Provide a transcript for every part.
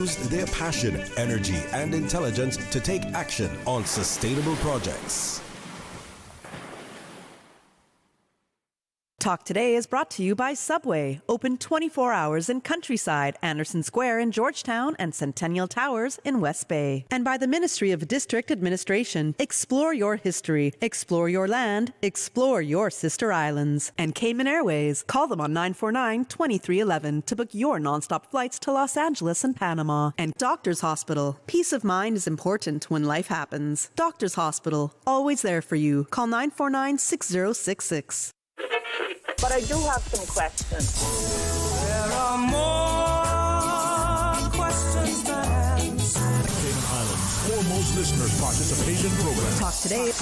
Use their passion, energy, and intelligence to take action on sustainable projects. Talk Today is brought to you by Subway, open 24 hours in Countryside, Anderson Square in Georgetown, and Centennial Towers in West Bay. And by the Ministry of District Administration. Explore your history, explore your land, explore your sister islands. And Cayman Airways. Call them on 949-2311 to book your nonstop flights to Los Angeles and Panama. And Doctors Hospital. Peace of mind is important when life happens. Doctors Hospital, always there for you. Call 949-6066. But I do have some questions. There are more questions than answers. Cayman Islands' foremost listeners participation program. Talk Today.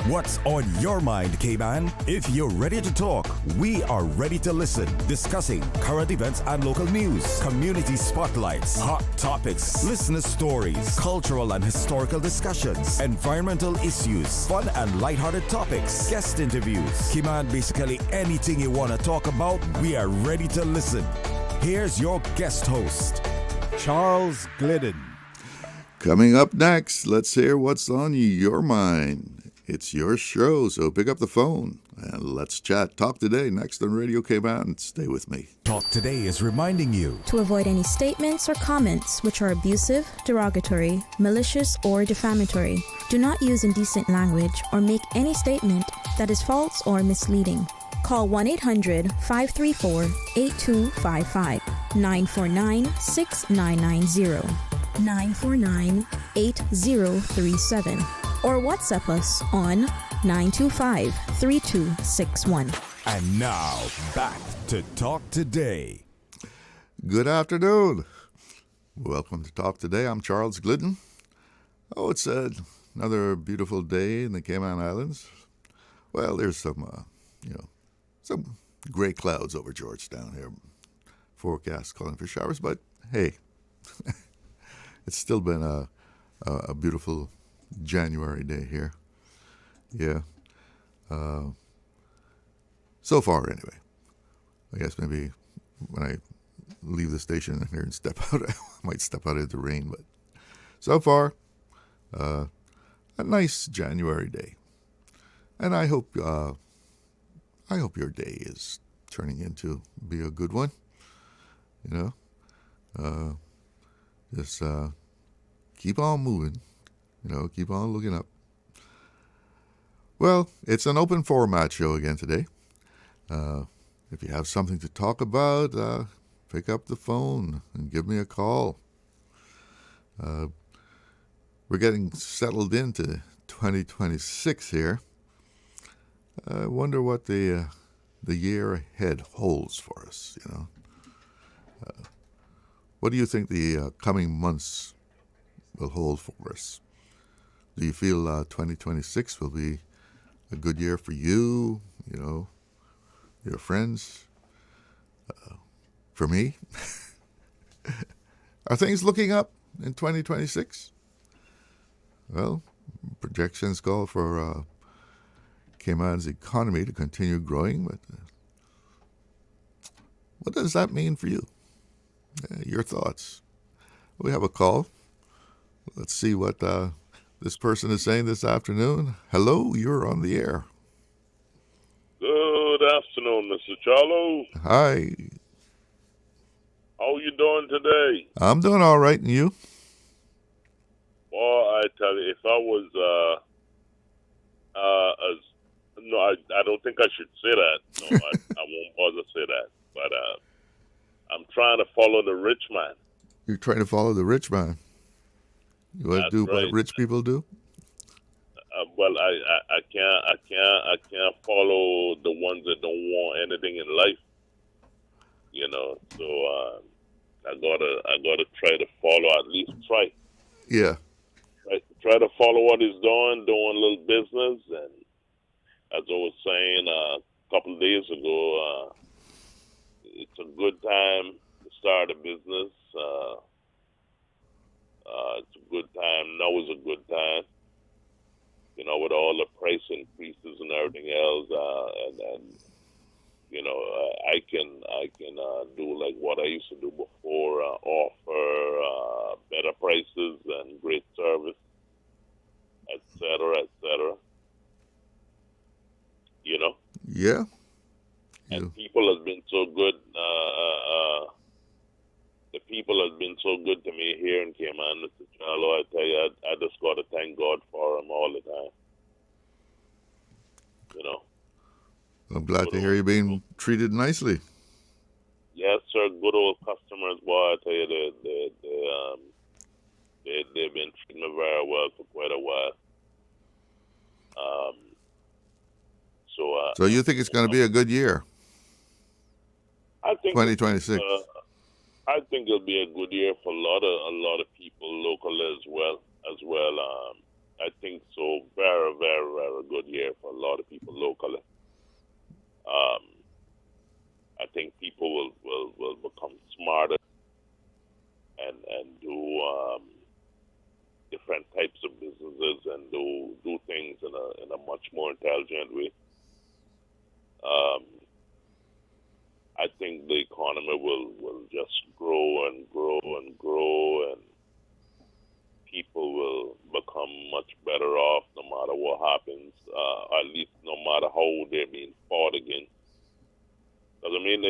What's on your mind, Cayman? If you're ready to talk, we are ready to listen. Discussing current events and local news, community spotlights, hot topics, listener stories, cultural and historical discussions, environmental issues, fun and lighthearted topics, guest interviews. Cayman, basically anything you want to talk about, we are ready to listen. Here's your guest host, Charles Glidden. Coming up next, let's hear what's on your mind. It's your show, so pick up the phone and let's chat. Talk Today, next on Radio Cayman. Stay with me. Talk Today is reminding you to avoid any statements or comments which are abusive, derogatory, malicious, or defamatory. Do not use indecent language or make any statement that is false or misleading. Call 1-800-534-8255, 949-6990, 949-8037. Or WhatsApp us on 925-3261. And now, back to Talk Today. Good afternoon. Welcome to Talk Today. I'm Charles Glidden. Oh, it's another beautiful day in the Cayman Islands. Well, there's some gray clouds over Georgetown here. Forecast calling for showers, but hey, it's still been a beautiful January day here. Yeah. So far, anyway. I guess maybe when I leave the station here and step out, I might step out into the rain. But so far, a nice January day. And I hope your day is turning into be a good one. You know, just keep on moving. Keep on looking up. Well, it's an open format show again today. If you have something to talk about, pick up the phone and give me a call. We're getting settled into 2026 here. I wonder what the year ahead holds for us, What do you think the coming months will hold for us? Do you feel 2026 will be a good year for you, your friends? For me? Are things looking up in 2026? Well, projections call for Cayman's economy to continue growing, but what does that mean for you? Your thoughts. We have a call. Let's see what this person is saying this afternoon. Hello, you're on the air. Good afternoon, Mr. Charlo. Hi. How you doing today? I'm doing all right, and you? Well, I tell you, if I was, I don't think I should say that. No, I won't bother say that. But I'm trying to follow the rich man. You're trying to follow the rich man? You want to do right. what rich people do? Well, I can't follow the ones that don't want anything in life. So I gotta try to follow, at least try. Yeah. Try to follow what he's doing a little business, and as I was saying a couple of days ago, it's a good time to start a business. It's a good time. Now is a good time. With all the price increases and everything else, I can do like what I used to do before. therefore offer better prices and great service, etc., etc. You know? Yeah. And people have been so good. The people have been so good to me here in Cayman, Mr. Charlo. I tell you, I just got to thank God for them all the time. You know. I'm glad to hear you being treated nicely. Yes, sir. Good old customers, boy. I tell you, they've been treating me very well for quite a while. So you think it's going to be a good year? I think 2026. I think it'll be a good year for a lot of people locally as well. I think so. Very, very, very good year for a lot of people locally. I think people will become smarter and do different types of businesses and do things in a much more intelligent way. I think the economy will just grow and grow and grow, and people will become much better off no matter what happens, at least no matter how they're being fought against. Because, I mean,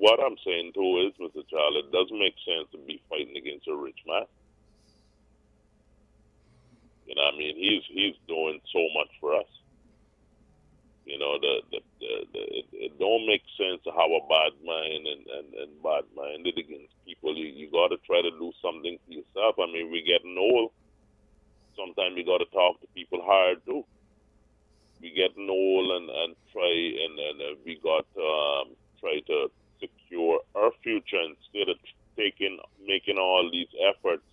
what I'm saying, too, is, Mr. Charlie, it doesn't make sense to be fighting against a rich man. You know what I mean? He's doing so much for us. You know, it don't make sense to have a bad mind and bad-minded against people. You got to try to do something for yourself. I mean, we're getting old. Sometimes you got to talk to people hard, too. We're getting old and try, and we got to try to secure our future instead of making all these efforts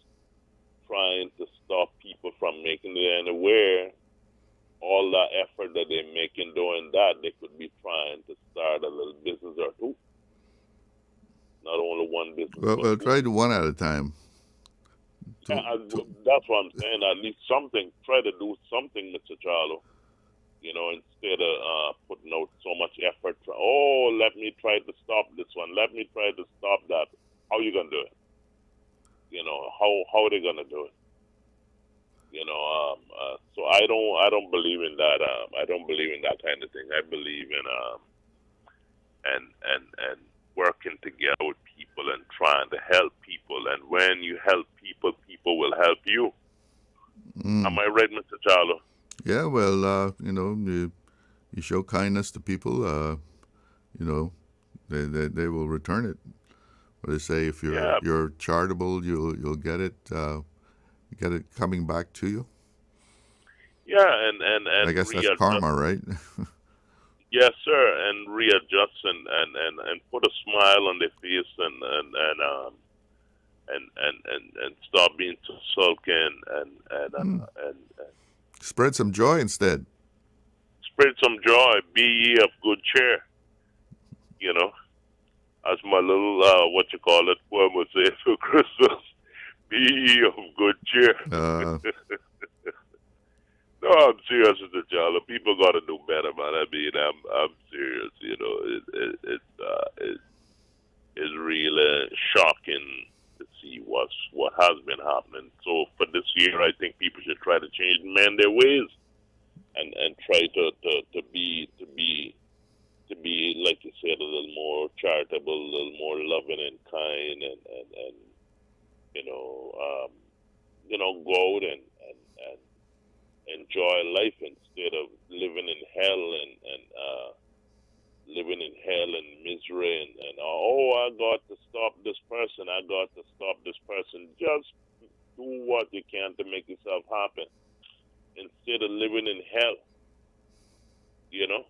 trying to stop people from making it anywhere. All that effort that they're making doing that, they could be trying to start a little business or two. Not only one business. Well, try to one at a time. Yeah, that's what I'm saying. At least something. Try to do something, Mr. Charlo. You know, instead of putting out so much effort. Let me try to stop this one. Let me try to stop that. How you gonna do it? You know, how are they gonna do it? You know, so I don't believe in that. I don't believe in that kind of thing. I believe in and working together with people and trying to help people. And when you help people, people will help you. Am I right, Mr. Charlo? Yeah. Well, you know, you show kindness to people. You know, they will return it. What they say, if you're charitable, you'll get it. Get it coming back to you. Yeah, and I guess that's karma, right? Yes, sir. And readjust and put a smile on their face and stop being so sulking and spread some joy instead. Spread some joy. Be ye of good cheer. You know, as my little poem would say for Christmas. Be ye of good cheer. No, I'm serious, Mr. Charlie. People got to do better, man. I mean, I'm serious. You know, it's really shocking to see what has been happening. So for this year, I think people should try to mend their ways, and try to be like you said, a little more charitable, a little more loving and kind, and go out and enjoy life instead of living in hell and misery and I got to stop this person. I got to stop this person. Just do what you can to make yourself happy instead of living in hell. You know,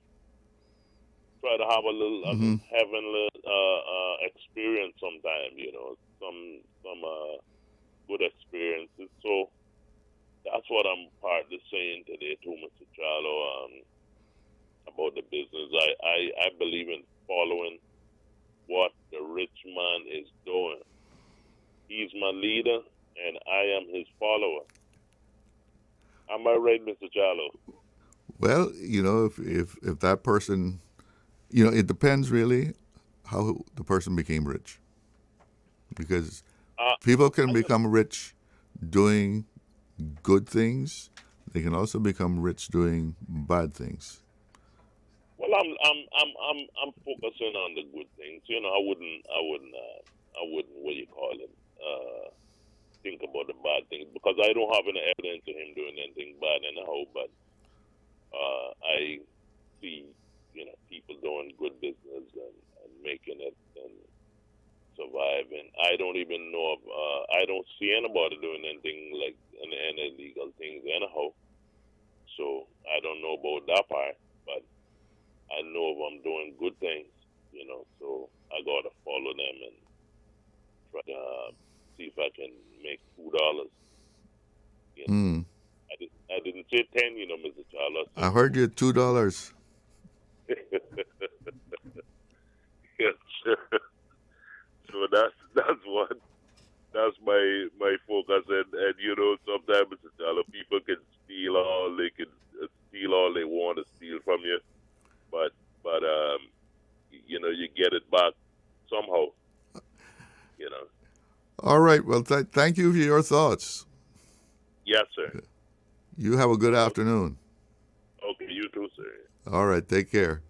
try to have a little heavenly experience sometime. You know, some good experiences. So that's what I'm partly saying today too, Mr. Charlo, about the business. I believe in following what the rich man is doing. He's my leader, and I am his follower. Am I right, Mr. Charlo? Well, you know, if that person, you know, it depends really how the person became rich. Because people can become rich doing good things. They can also become rich doing bad things. Well, I'm focusing on the good things. You know, I wouldn't what you call it, think about the bad things, because I don't have any evidence of him doing anything bad anyhow. But I see, you know, people doing good business and making it and surviving. I don't even know of, I don't see anybody doing anything like any illegal things anyhow. So I don't know about that part, but I know if I'm doing good things, you know, so I gotta follow them and try to see if I can make $2. You know? I didn't say 10, you know, Mr. Charles. I heard you $2. Yes. So that's my focus, and you know, sometimes, Mr. Charles, people can steal all they want to steal from you, but you know, you get it back somehow, you know. All right. Well, thank you for your thoughts. Yes, sir. You have a good afternoon. Okay, you too, sir. All right. Take care.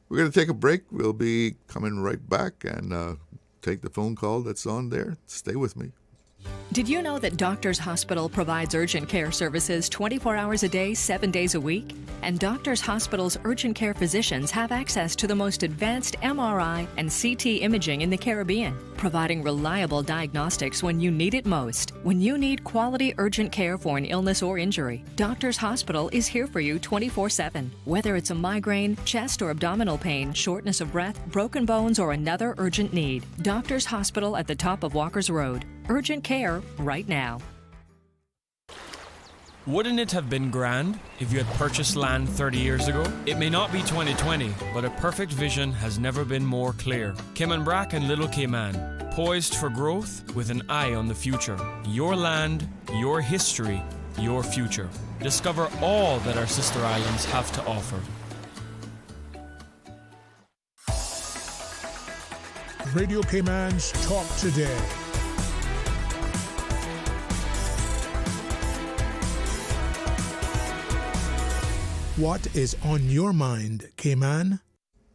We're going to take a break. We'll be coming right back and take the phone call that's on there. Stay with me. Did you know that Doctors Hospital provides urgent care services 24 hours a day, 7 days a week? And Doctors Hospital's urgent care physicians have access to the most advanced MRI and CT imaging in the Caribbean, providing reliable diagnostics when you need it most. When you need quality urgent care for an illness or injury, Doctors Hospital is here for you 24/7. Whether it's a migraine, chest or abdominal pain, shortness of breath, broken bones, or another urgent need, Doctors Hospital at the top of Walker's Road. Urgent care right now. Wouldn't it have been grand if you had purchased land 30 years ago? It may not be 2020, but a perfect vision has never been more clear. Kim and Brack and Little Cayman, poised for growth with an eye on the future. Your land, your history, your future. Discover all that our sister islands have to offer. Radio Cayman's Talk Today. What is on your mind, Cayman?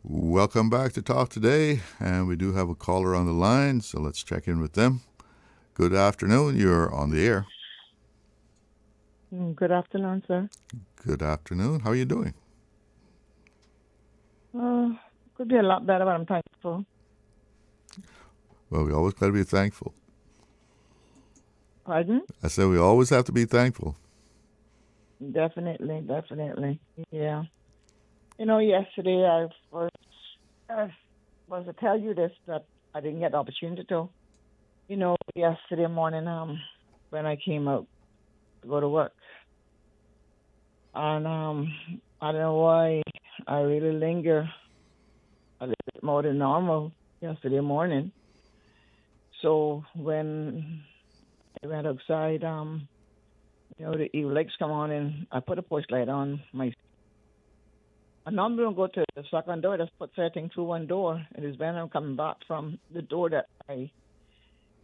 Welcome back to Talk Today, and we do have a caller on the line, so let's check in with them. Good afternoon. You're on the air. Good afternoon, sir. Good afternoon. How are you doing? Could be a lot better, but I'm thankful. Well, we always got to be thankful. Pardon? I said we always have to be thankful. Definitely. Yeah. You know, yesterday I was to tell you this, that I didn't get the opportunity to. You know, yesterday morning, when I came out to go to work, and I don't know why I really linger a little bit more than normal yesterday morning. So when I went outside, you know, the evil legs come on, and I put a porch light on my. I normally don't go to the second door. I just put everything through one door. And it's when I'm coming back from the door that I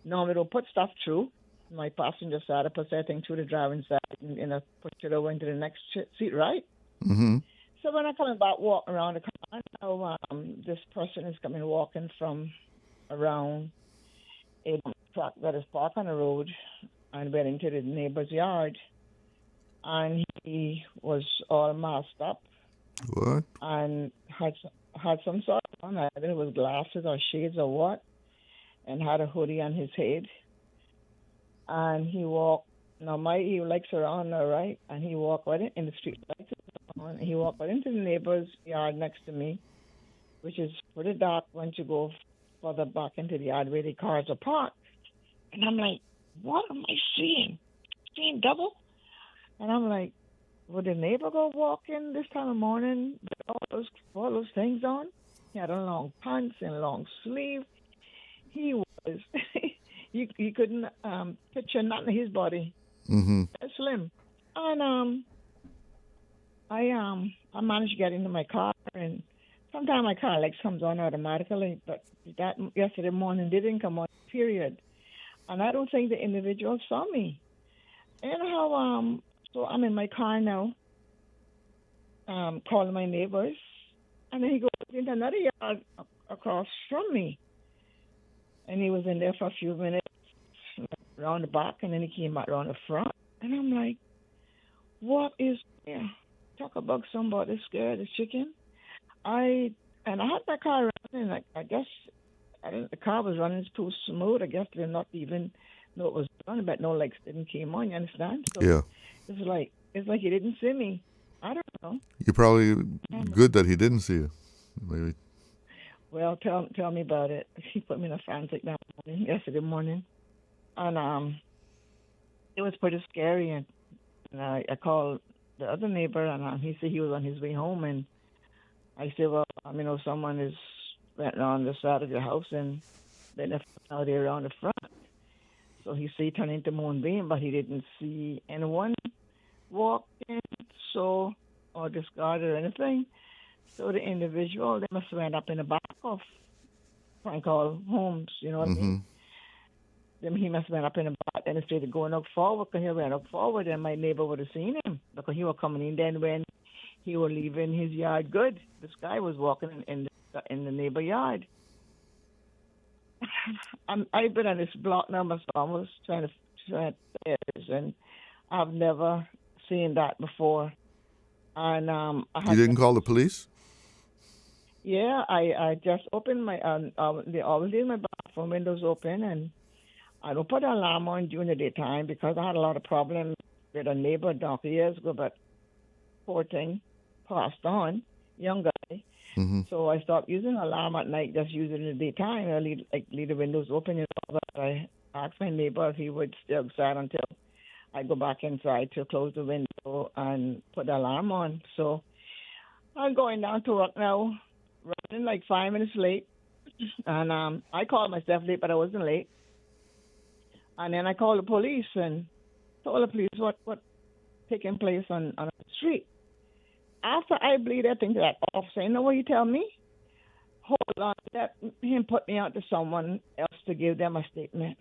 normally don't put stuff through. My passenger side, I put everything through the driving side, and I put it over into the next seat, right? Mm-hmm. So when I'm coming back, walking around the car, now this person is coming walking from around a truck that is parked on the road and went into the neighbor's yard, and he was all masked up. What? And had some sort of on. I don't know if it was glasses or shades or what, and had a hoodie on his head. And he walked. Now my legs are on, all right, and he walked right in the street lights on. He walked right into the neighbor's yard next to me, which is pretty dark once you go further back into the yard where the cars are parked. And I'm like, what am I seeing? Seeing double? And I'm like, would the neighbor go walking this time of morning with all those things on? He had a long pants and a long sleeve. He was, you couldn't picture nothing of his body. Mm-hmm. Slim. And I managed to get into my car and sometimes my car lights comes on automatically, but that yesterday morning didn't come on, period. And I don't think the individual saw me. Anyhow, so I'm in my car now, calling my neighbors, and then he goes into another yard across from me. And he was in there for a few minutes, around the back, and then he came back around the front. And I'm like, what is there? Talk about somebody scared of chicken. I had my car running. I guess the car was running too smooth. I guess they did not even know it was running, but no lights didn't came on. You understand? So Yeah. it's like he didn't see me. I don't know. You're probably good that he didn't see you. Maybe. Well, tell me about it. He put me in a frantic that morning, yesterday morning, and it was pretty scary. And I called the other neighbor, and he said he was on his way home. And I said, well, someone is went around the side of your house, and then they found out there around the front. So he said he turned into Moonbeam, but he didn't see anyone walk in, or discard or anything. So the individual, they must have went up in the back of Frank Hall Homes, you know what I mean? Then he must have went up in the back, and instead of going up forward, because he went up forward, and my neighbor would have seen him, because he was coming in then when he was leaving his yard good. This guy was walking in the neighbor yard. I've been on this block now for almost 20 years, and I've never seen that before. And you didn't call the police? Yeah, I just opened my they always leave my bathroom windows open, and I don't put an alarm on during the daytime because I had a lot of problems with a neighbor donkey years ago, but poor thing passed on, young guy. So I stopped using an alarm at night, just use it in the daytime. I leave the windows open, but I asked my neighbor if he would stay outside until I go back inside to close the window and put the alarm on. So I'm going down to work now, running like 5 minutes late. And I called myself late, but I wasn't late. And then I called the police and told the police what taking place on the street. After I bleed that thing to that officer, you know what he tell me? Hold on, let him put me out to someone else to give them a statement.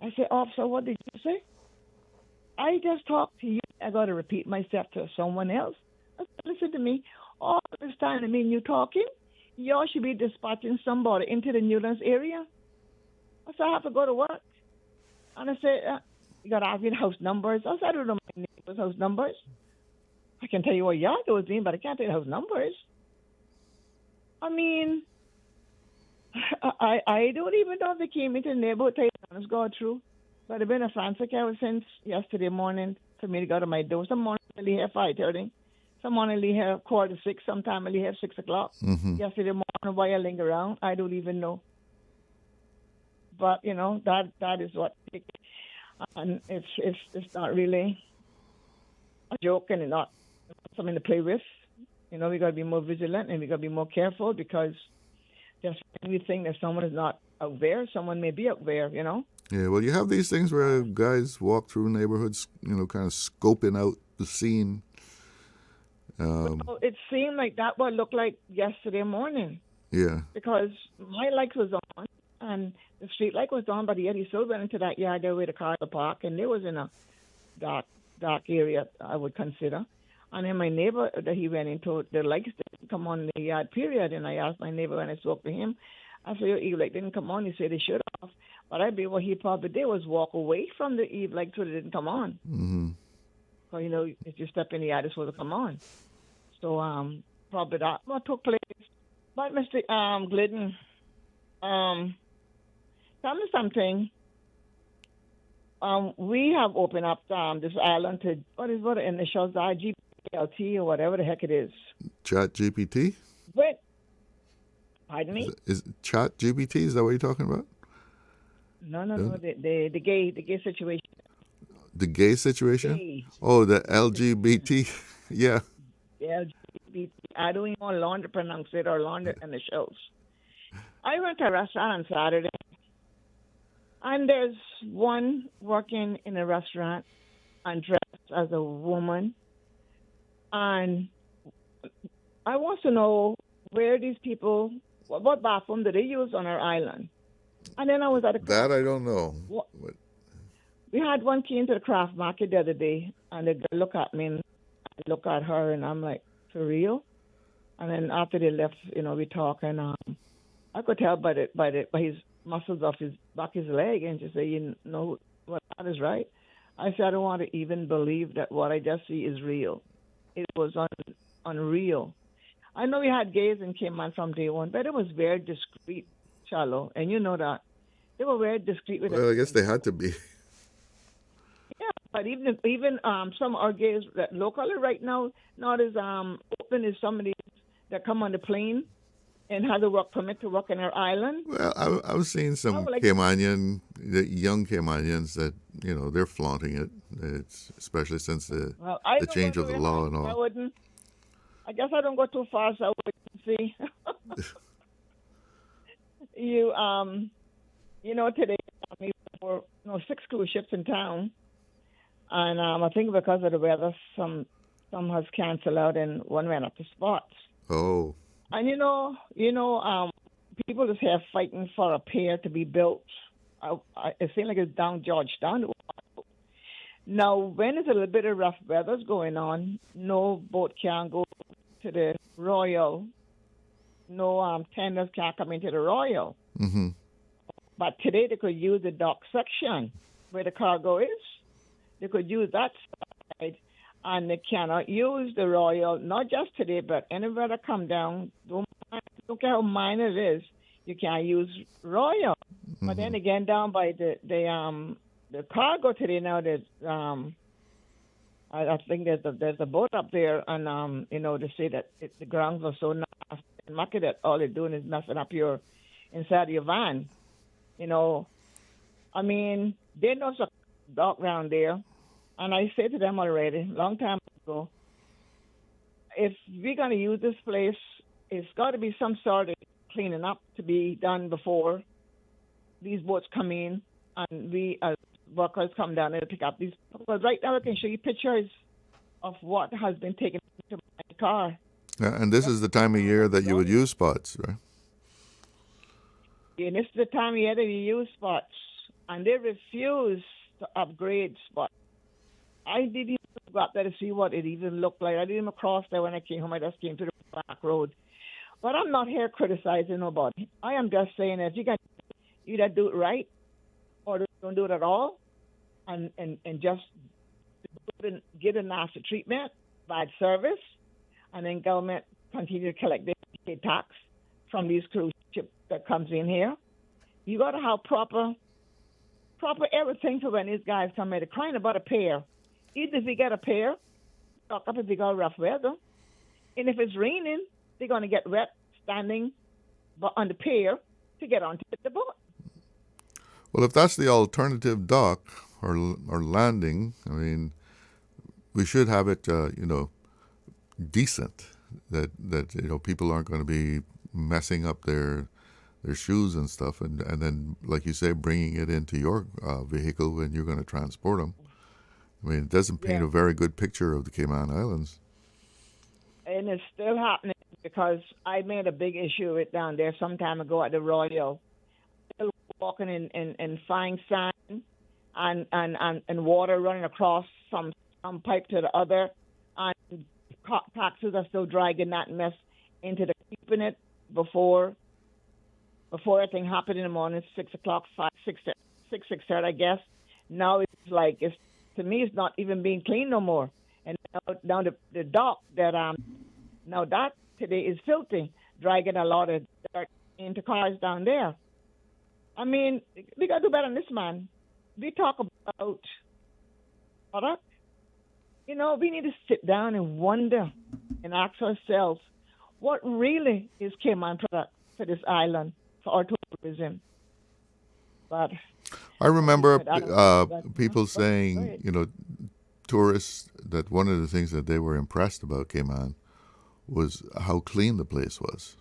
I said, officer, what did you say? I just talked to you. I got to repeat myself to someone else. I said, listen to me. All this time, you talking, y'all should be dispatching somebody into the Newlands area. I said, I have to go to work. And I said, you got to ask me the house numbers. I said, I don't know my neighbor's house numbers. I can tell you what yard was in, but I can't tell you the house numbers. I don't even know if they came into the neighborhood, tell you the honest God true. But it's been a frantic ever since yesterday morning for me to go to my door. Some morning I leave here 5:30. Some morning I leave here 5:45. Sometime I leave here 6 o'clock. Yesterday morning, why I linger around, I don't even know. But, that is what, and it's not really a joke, and it's not something to play with. We got to be more vigilant, and we got to be more careful, because just when we think that someone is not out there, someone may be out there, Yeah, well, you have these things where guys walk through neighborhoods, kind of scoping out the scene. Well, it seemed like that what looked like yesterday morning. Yeah. Because my light was on, and the street light was on, but yet he still went into that yard there where the cars are parked, and it was in a dark area, I would consider. And then my neighbor that he went into, the lights didn't come on in the yard, period. And I asked my neighbor when I spoke to him, I said, your Eve light didn't come on. He said they should have. But I believe what he probably did was walk away from the Eve light so it didn't come on. So, if you step in the yard, it's supposed to come on. So probably that what took place. But Mr. Glidden, tell me something. We have opened up this island to, what the initials are, GPLT or whatever the heck it is. Chat GPT? But, pardon me? Is Chat GPT, is that what you're talking about? No, the gay situation. The gay situation? Gay. Oh, the LGBT, yeah. The LGBT. I don't even want Lauren to pronounce it or Lauren initials. I went to a restaurant on Saturday, and there's one working in a restaurant and dressed as a woman. And I want to know where these people, what bathroom do they use on our island? And then I was at a That I don't know. we had one came to the craft market the other day, and the girl looked at me and I look at her, and I'm like, for real? And then after they left, we talk, and I could tell by his muscles off his back, his leg, and just say, what that is right. I said, I don't want to even believe that what I just see is real. It was unreal. I know we had gays and came on from day one, but it was very discreet, shallow, and you know that. They were very discreet with it. Well, I guess they had to be. Yeah, but even some are gays that locally right now not as open as somebody that come on the plane and have the work permit to work in our island. Well, I was seeing some Caymanian, the young Caymanians that they're flaunting it. It's especially since the change of the law and all. I guess I don't go too far, so I wouldn't see. Today there were 6 cruise ships in town, and I think because of the weather, some has canceled out and one went up to spots. Oh. And people is here fighting for a pier to be built. It seems like it's down Georgetown. Now, when there's a little bit of rough weather's going on, no boat can go to the Royal. No tenders can't come into the Royal. Mm-hmm. But today they could use the dock section where the cargo is. They could use that side, and they cannot use the Royal, not just today, but anywhere that come down. Don't care how minor it is, you can't use Royal. Mm-hmm. But then again, down by the cargo today now, there's I think there's a boat up there, and they say that the grounds are so nasty and mucky that all they're doing is messing up your inside your van. They know some dock around there, and I said to them already, long time ago, if we're going to use this place, it's got to be some sort of cleaning up to be done before these boats come in, and we as workers come down and pick up these. Because right now I can show you pictures of what has been taken to my car. Yeah, and this is the time of year that you would use spots, right? And this is the time of year that you use spots, and they refuse to upgrade spots. I didn't even go up there to see what it even looked like. I didn't even cross there when I came home. I just came to the back road. But I'm not here criticizing nobody. I am just saying that you can either do it right or don't do it at all, and just give a nasty treatment, bad service, and then government continue to collect the tax from these cruise ships that comes in here. You got to have proper everything for when these guys come in. They're crying about a pair. Even if we get a pair, talk up if we got rough weather. And if it's raining, they're going to get wet standing on the pier to get onto the boat. Well, if that's the alternative dock or landing, we should have it, decent. That people aren't going to be messing up their shoes and stuff, and then, like you say, bringing it into your vehicle when you're going to transport them. It doesn't paint a very good picture of the Cayman Islands. And it's still happening because I made a big issue of it down there some time ago at the Royal. Still walking in fine sand and water running across some pipe to the other, and taxis are still dragging that mess into the keeping it before everything happened in the morning, 6 o'clock, 6:30, I guess. Now to me, it's not even being cleaned no more. And now the dock now that today is filthy, dragging a lot of dirt into cars down there. We got to do better than this, man. We talk about product. We need to sit down and wonder and ask ourselves, what really is Cayman product for this island, for our tourism? But I remember people saying, tourists, that one of the things that they were impressed about Cayman was how clean the place was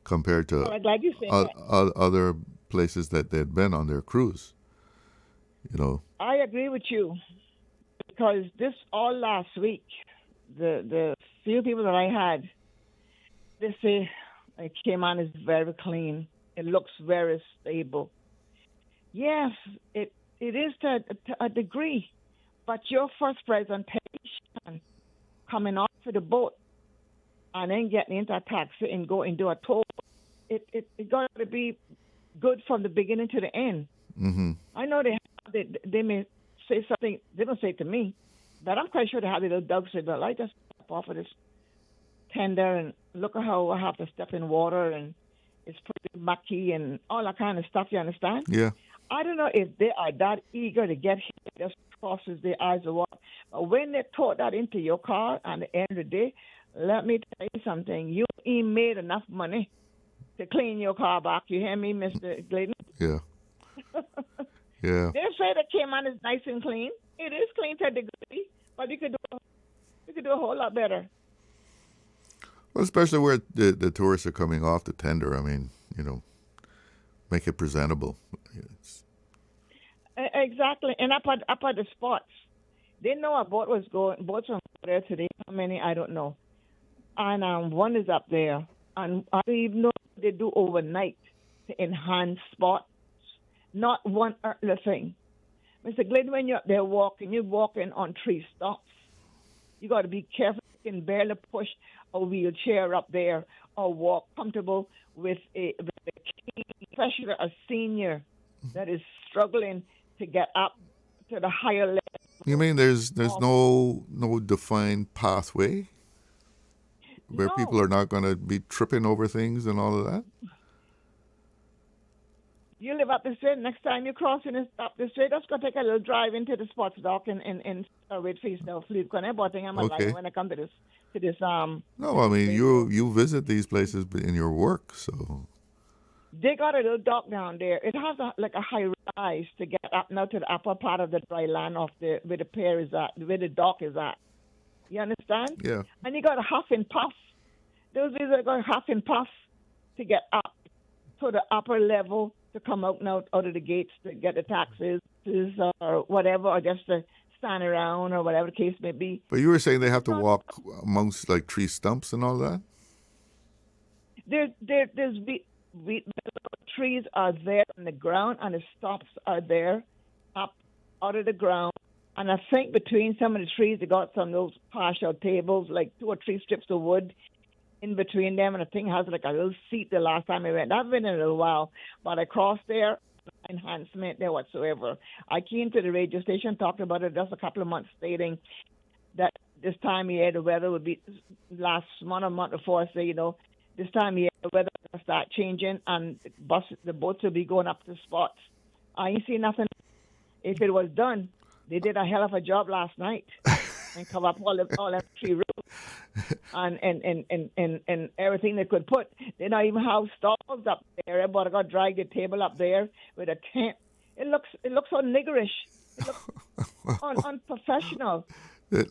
compared to other places that they'd been on their cruise. I agree with you, because this all last week, the few people that I had, They say a Cayman is very clean. It looks very stable. Yes, it is to a degree, but your first presentation coming off of the boat and then getting into a taxi and go and do a tour, it got to be good from the beginning to the end. Mm-hmm. I know they may say something, they don't say it to me, but I'm quite sure they have the little dog say, well, I just step off of this tender and look at how I have to step in water and it's pretty mucky and all that kind of stuff, you understand? Yeah. I don't know if they are that eager to get here, just crosses their eyes or what. But when they taught that into your car at the end of the day, let me tell you something. You ain't made enough money to clean your car back. You hear me, Mr. Glidden? Yeah. Yeah. They say the Cayman is nice and clean. It is clean to a degree, but you could do a whole lot better. Well, especially where the tourists are coming off the tender. I mean, make it presentable. Exactly, and up at the spots. They know a boat was going. Boats were there today. How many? I don't know. And one is up there, and I don't even know what they do overnight to enhance spots. Not one earthly thing. Mr. Glidden, when you're up there walking, you're walking on 3 stops. You got to be careful. You can barely push a wheelchair up there or walk comfortable with a key, especially a senior that is struggling to get up to the higher level. You mean there's no defined pathway where people are not going to be tripping over things and all of that? You live up the street. Next time you're crossing up the street, just go take a little drive into the sports dock and wait for yourself. Sleep. Okay. When I come to this. No, I mean you visit these places in your work, so. They got a little dock down there. It has a high rise to get up now to the upper part of the dry land of where the pier is at, where the dock is at. You understand? Yeah. And you got a huff and puff. Those days I got a huff and puff to get up to the upper level to come out of the gates to get the taxis or whatever, or just to stand around or whatever the case may be. But you were saying they have to walk amongst like tree stumps and all that? There's trees are there on the ground, and the stumps are there up out of the ground. And I think between some of the trees, they got some of those partial tables, like 2 or 3 strips of wood in between them, and the thing has like a little seat the last time I went. I've been in a little while, but I crossed there, enhancement there whatsoever. I came to the radio station, talked about it just a couple of months, stating that this time of year the weather would be, last month before, I say, this time of year the weather will start changing and the boats will be going up to spots. I ain't seen nothing. If it was done, they did a hell of a job last night and cover up all them tree roots and everything they could put. They don't even have stalls up there. Everybody got to drag the table up there with a tent. It looks so niggerish. It looks unprofessional. Look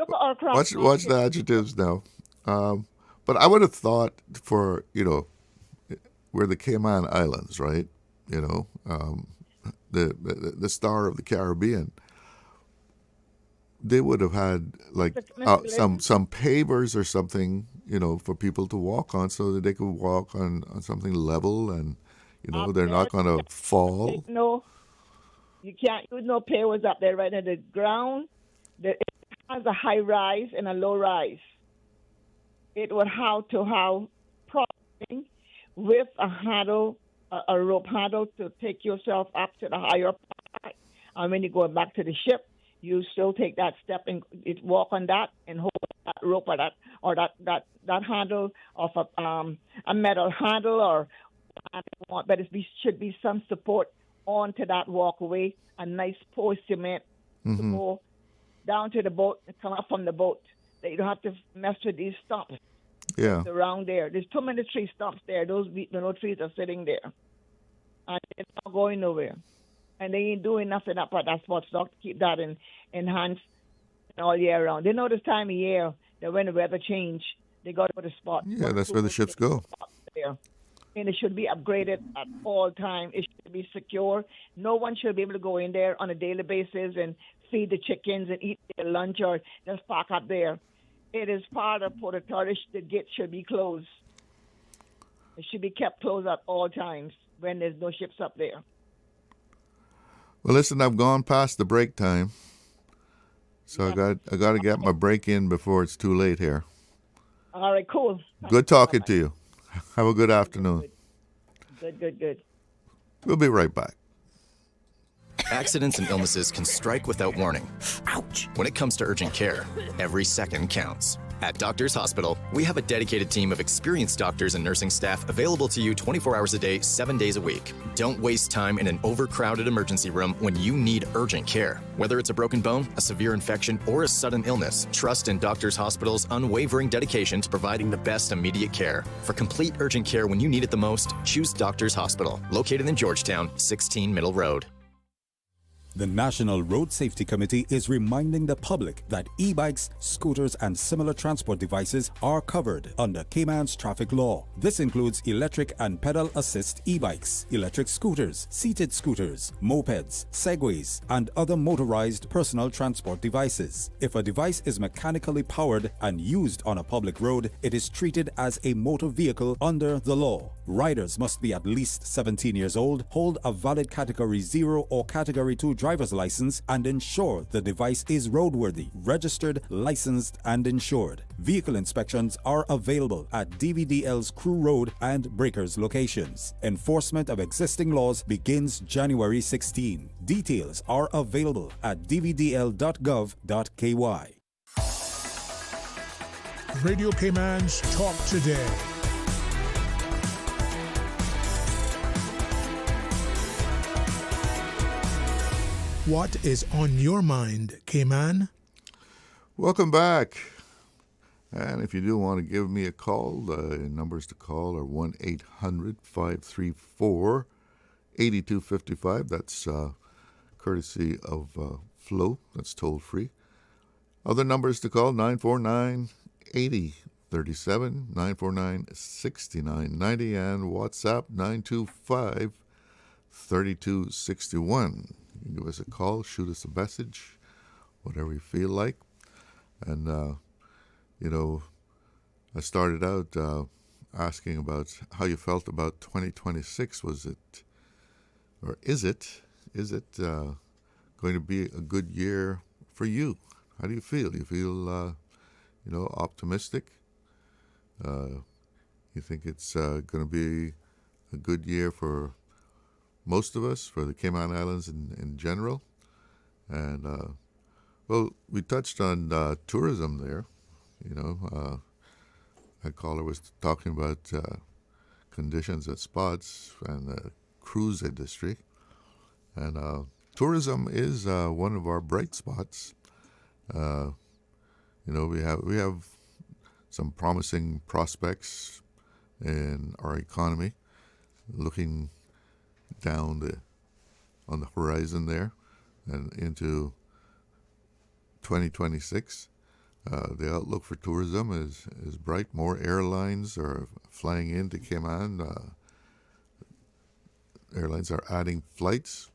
at our craft. Watch the adjectives now. But I would have thought for, we're the Cayman Islands, right? The star of the Caribbean. They would have had some pavers or something, for people to walk on, so that they could walk on something level and they're not going to fall. No, you can't use no pavers up there right at the ground. It has a high rise and a low rise. It would have to have propping with a handle, a rope handle to take yourself up to the higher part. And when you go back to the ship, you still take that step and walk on that and hold that rope or that handle of a metal handle or but it should be some support onto that walkway, a nice post cement to go down to the boat and come up from the boat. That you don't have to mess with these stumps. Yeah. Around there. There's too many tree stumps there. Those trees are sitting there. And it's not going nowhere. And they ain't doing nothing up at that spot stock to keep that enhanced all year round. They know this time of year that when the weather change, they got to go to the spot. Yeah, that's where the ships go. There. And it should be upgraded at all time. It should be secure. No one should be able to go in there on a daily basis and feed the chickens and eat their lunch or just park up there. It is part of Port Authority. The gate should be closed. It should be kept closed at all times when there's no ships up there. Well, listen, I've gone past the break time, so I got to get my break in before it's too late here. All right, cool. Good talking to you. Have a good afternoon. Good. We'll be right back. Accidents and illnesses can strike without warning. Ouch! When it comes to urgent care, every second counts. At Doctors Hospital, we have a dedicated team of experienced doctors and nursing staff available to you 24 hours a day, 7 days a week. Don't waste time in an overcrowded emergency room when you need urgent care. Whether it's a broken bone, a severe infection, or a sudden illness, trust in Doctors Hospital's unwavering dedication to providing the best immediate care. For complete urgent care when you need it the most, choose Doctors Hospital, located in Georgetown, 16 Middle Road. The National Road Safety Committee is reminding the public that e-bikes, scooters, and similar transport devices are covered under Cayman's traffic law. This includes electric and pedal assist e-bikes, electric scooters, seated scooters, mopeds, segways, and other motorized personal transport devices. If a device is mechanically powered and used on a public road, it is treated as a motor vehicle under the law. Riders must be at least 17 years old, hold a valid Category 0 or Category 2 driver's license, and ensure the device is roadworthy, registered, licensed, and insured. Vehicle inspections are available at DVDL's Crew Road and Breakers locations. Enforcement of existing laws begins January 16. Details are available at dvdl.gov.ky. Radio Cayman's Talk Today. What is on your mind, Cayman? Welcome back. And if you do want to give me a call, the numbers to call are 1-800-534-8255. That's courtesy of Flo. That's toll free. Other numbers to call, 949-8037, 949-6990, and WhatsApp 925-3261. You can give us a call, shoot us a message, whatever you feel like. And, I started out asking about how you felt about 2026. Was it, or is it going to be a good year for you? How do you feel? You feel, optimistic? You think it's going to be a good year for most of us, for the Cayman Islands in general? And, we touched on tourism there. That caller was talking about conditions at spots and the cruise industry. And tourism is one of our bright spots. We have some promising prospects in our economy, looking down on the horizon there and into 2026. The outlook for tourism is bright. More airlines are flying into Cayman. Airlines are adding flights.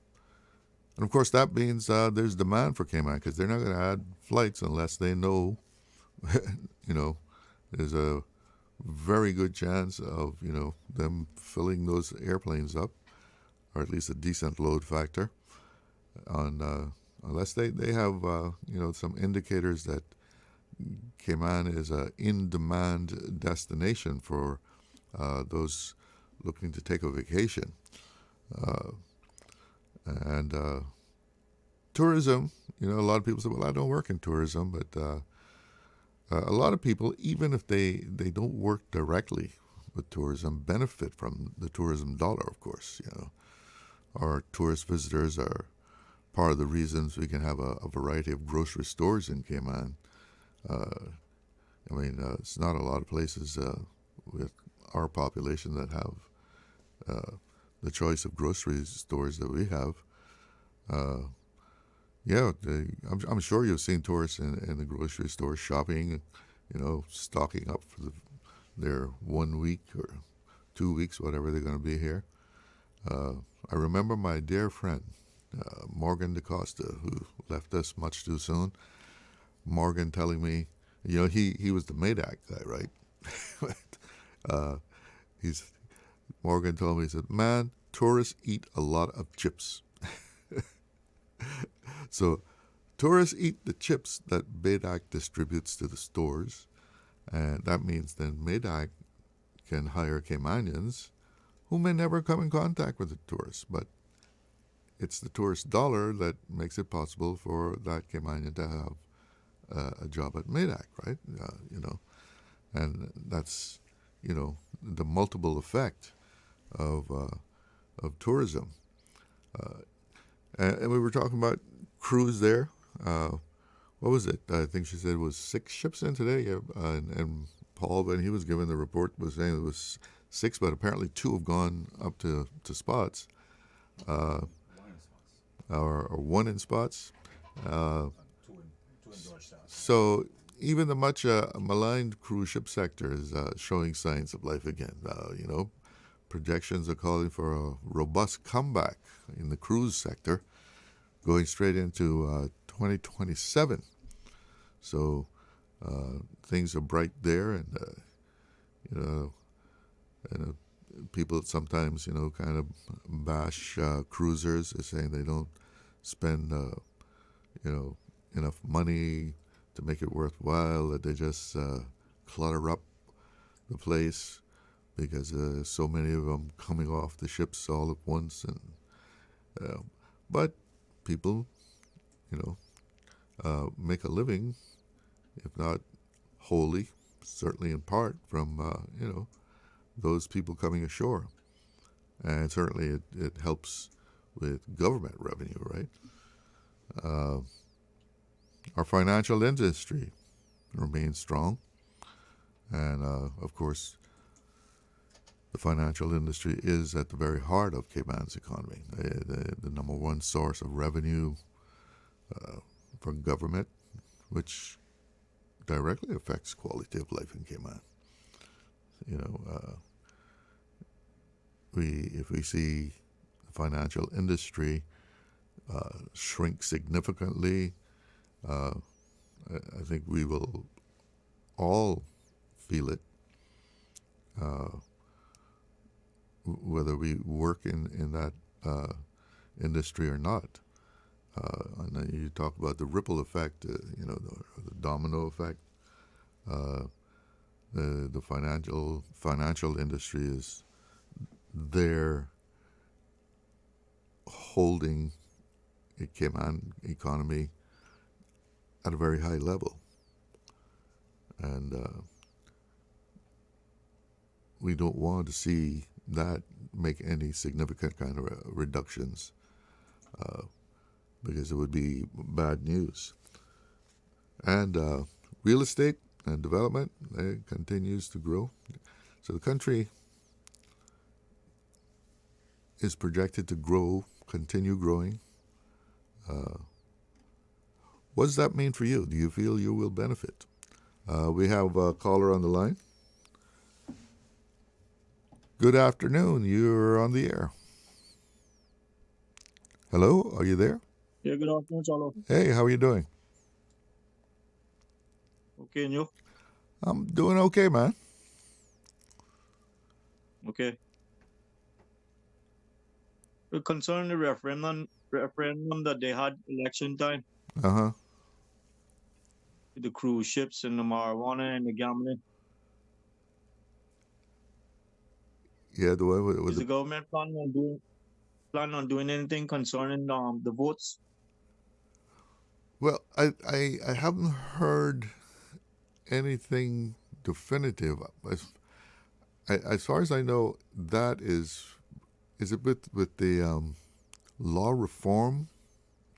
And, of course, that means there's demand for Cayman, because they're not going to add flights unless they know, there's a very good chance of, them filling those airplanes up, or at least a decent load factor, unless they have, some indicators that Cayman is an in-demand destination for those looking to take a vacation. And tourism, a lot of people say, well, I don't work in tourism, but a lot of people, even if they don't work directly with tourism, benefit from the tourism dollar, of course. Our tourist visitors are part of the reasons we can have a variety of grocery stores in Cayman. It's not a lot of places with our population that have the choice of grocery stores that we have. I'm sure you've seen tourists in the grocery store shopping, stocking up for their 1 week or 2 weeks, whatever they're going to be here. I remember my dear friend, Morgan DaCosta, who left us much too soon. Morgan telling me, he was the Medak guy, right? Morgan told me, he said, man, tourists eat a lot of chips. So tourists eat the chips that MEDAC distributes to the stores, and that means then MEDAC can hire Caymanians who may never come in contact with the tourists, but it's the tourist dollar that makes it possible for that Caymanian to have a job at MEDAC, right? And that's, the multiple effect of tourism. And we were talking about cruise there. What was it? I think she said it was 6 ships in today. And Paul, when he was given the report, was saying it was 6, but apparently 2 have gone up to spots. Or 1 in spots. 2 in Georgetown. So even the much maligned cruise ship sector is showing signs of life again. Projections are calling for a robust comeback in the cruise sector, going straight into 2027. So things are bright there, and people sometimes kind of bash cruisers. They're saying they don't spend enough money to make it worthwhile, that they just clutter up the place because there's so many of them coming off the ships all at once. And but people, make a living, if not wholly, certainly in part, from those people coming ashore, and certainly it helps with government revenue, right? Our financial industry remains strong, and of course, the financial industry is at the very heart of Cayman's economy, the number one source of revenue for government, which directly affects quality of life in Cayman. If we see the financial industry shrink significantly, I think we will all feel it, whether we work in that industry or not. And then you talk about the ripple effect, the domino effect. The financial industry is there holding a Cayman economy at a very high level. And we don't want to see that make any significant kind of reductions, because it would be bad news. And real estate and development continues to grow. So the country is projected to continue growing. What does that mean for you? Do you feel you will benefit? We have a caller on the line. Good afternoon. You're on the air. Hello, are you there? Yeah, good afternoon, Charlo. Hey, how are you doing? Okay, and you? I'm doing okay, man. Okay. Concerning the referendum that they had election time, Uh-huh. the cruise ships and the marijuana and the gambling. Yeah, the way with Is the government planning on doing anything concerning the votes? Well, I haven't heard anything definitive. As far as I know, that is it with the law reform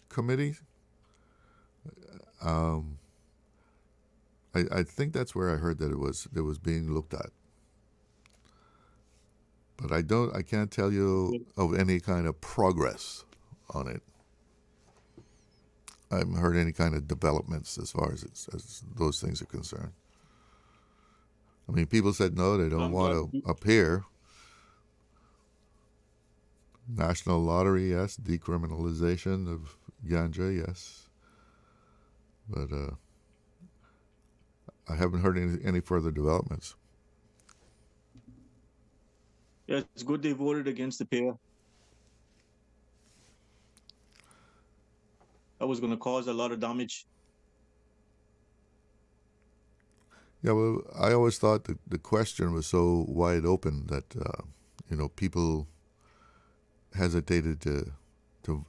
committee? I think that's where I heard that it was being looked at. But I can't tell you of any kind of progress on it. I haven't heard any kind of developments as far as those things are concerned. I mean, people said no, they don't want to appear. National lottery, yes. Decriminalization of ganja, yes. But I haven't heard any further developments. It's good they voted against the pair. That was going to cause a lot of damage. Yeah, well, I always thought that the question was so wide open that people hesitated to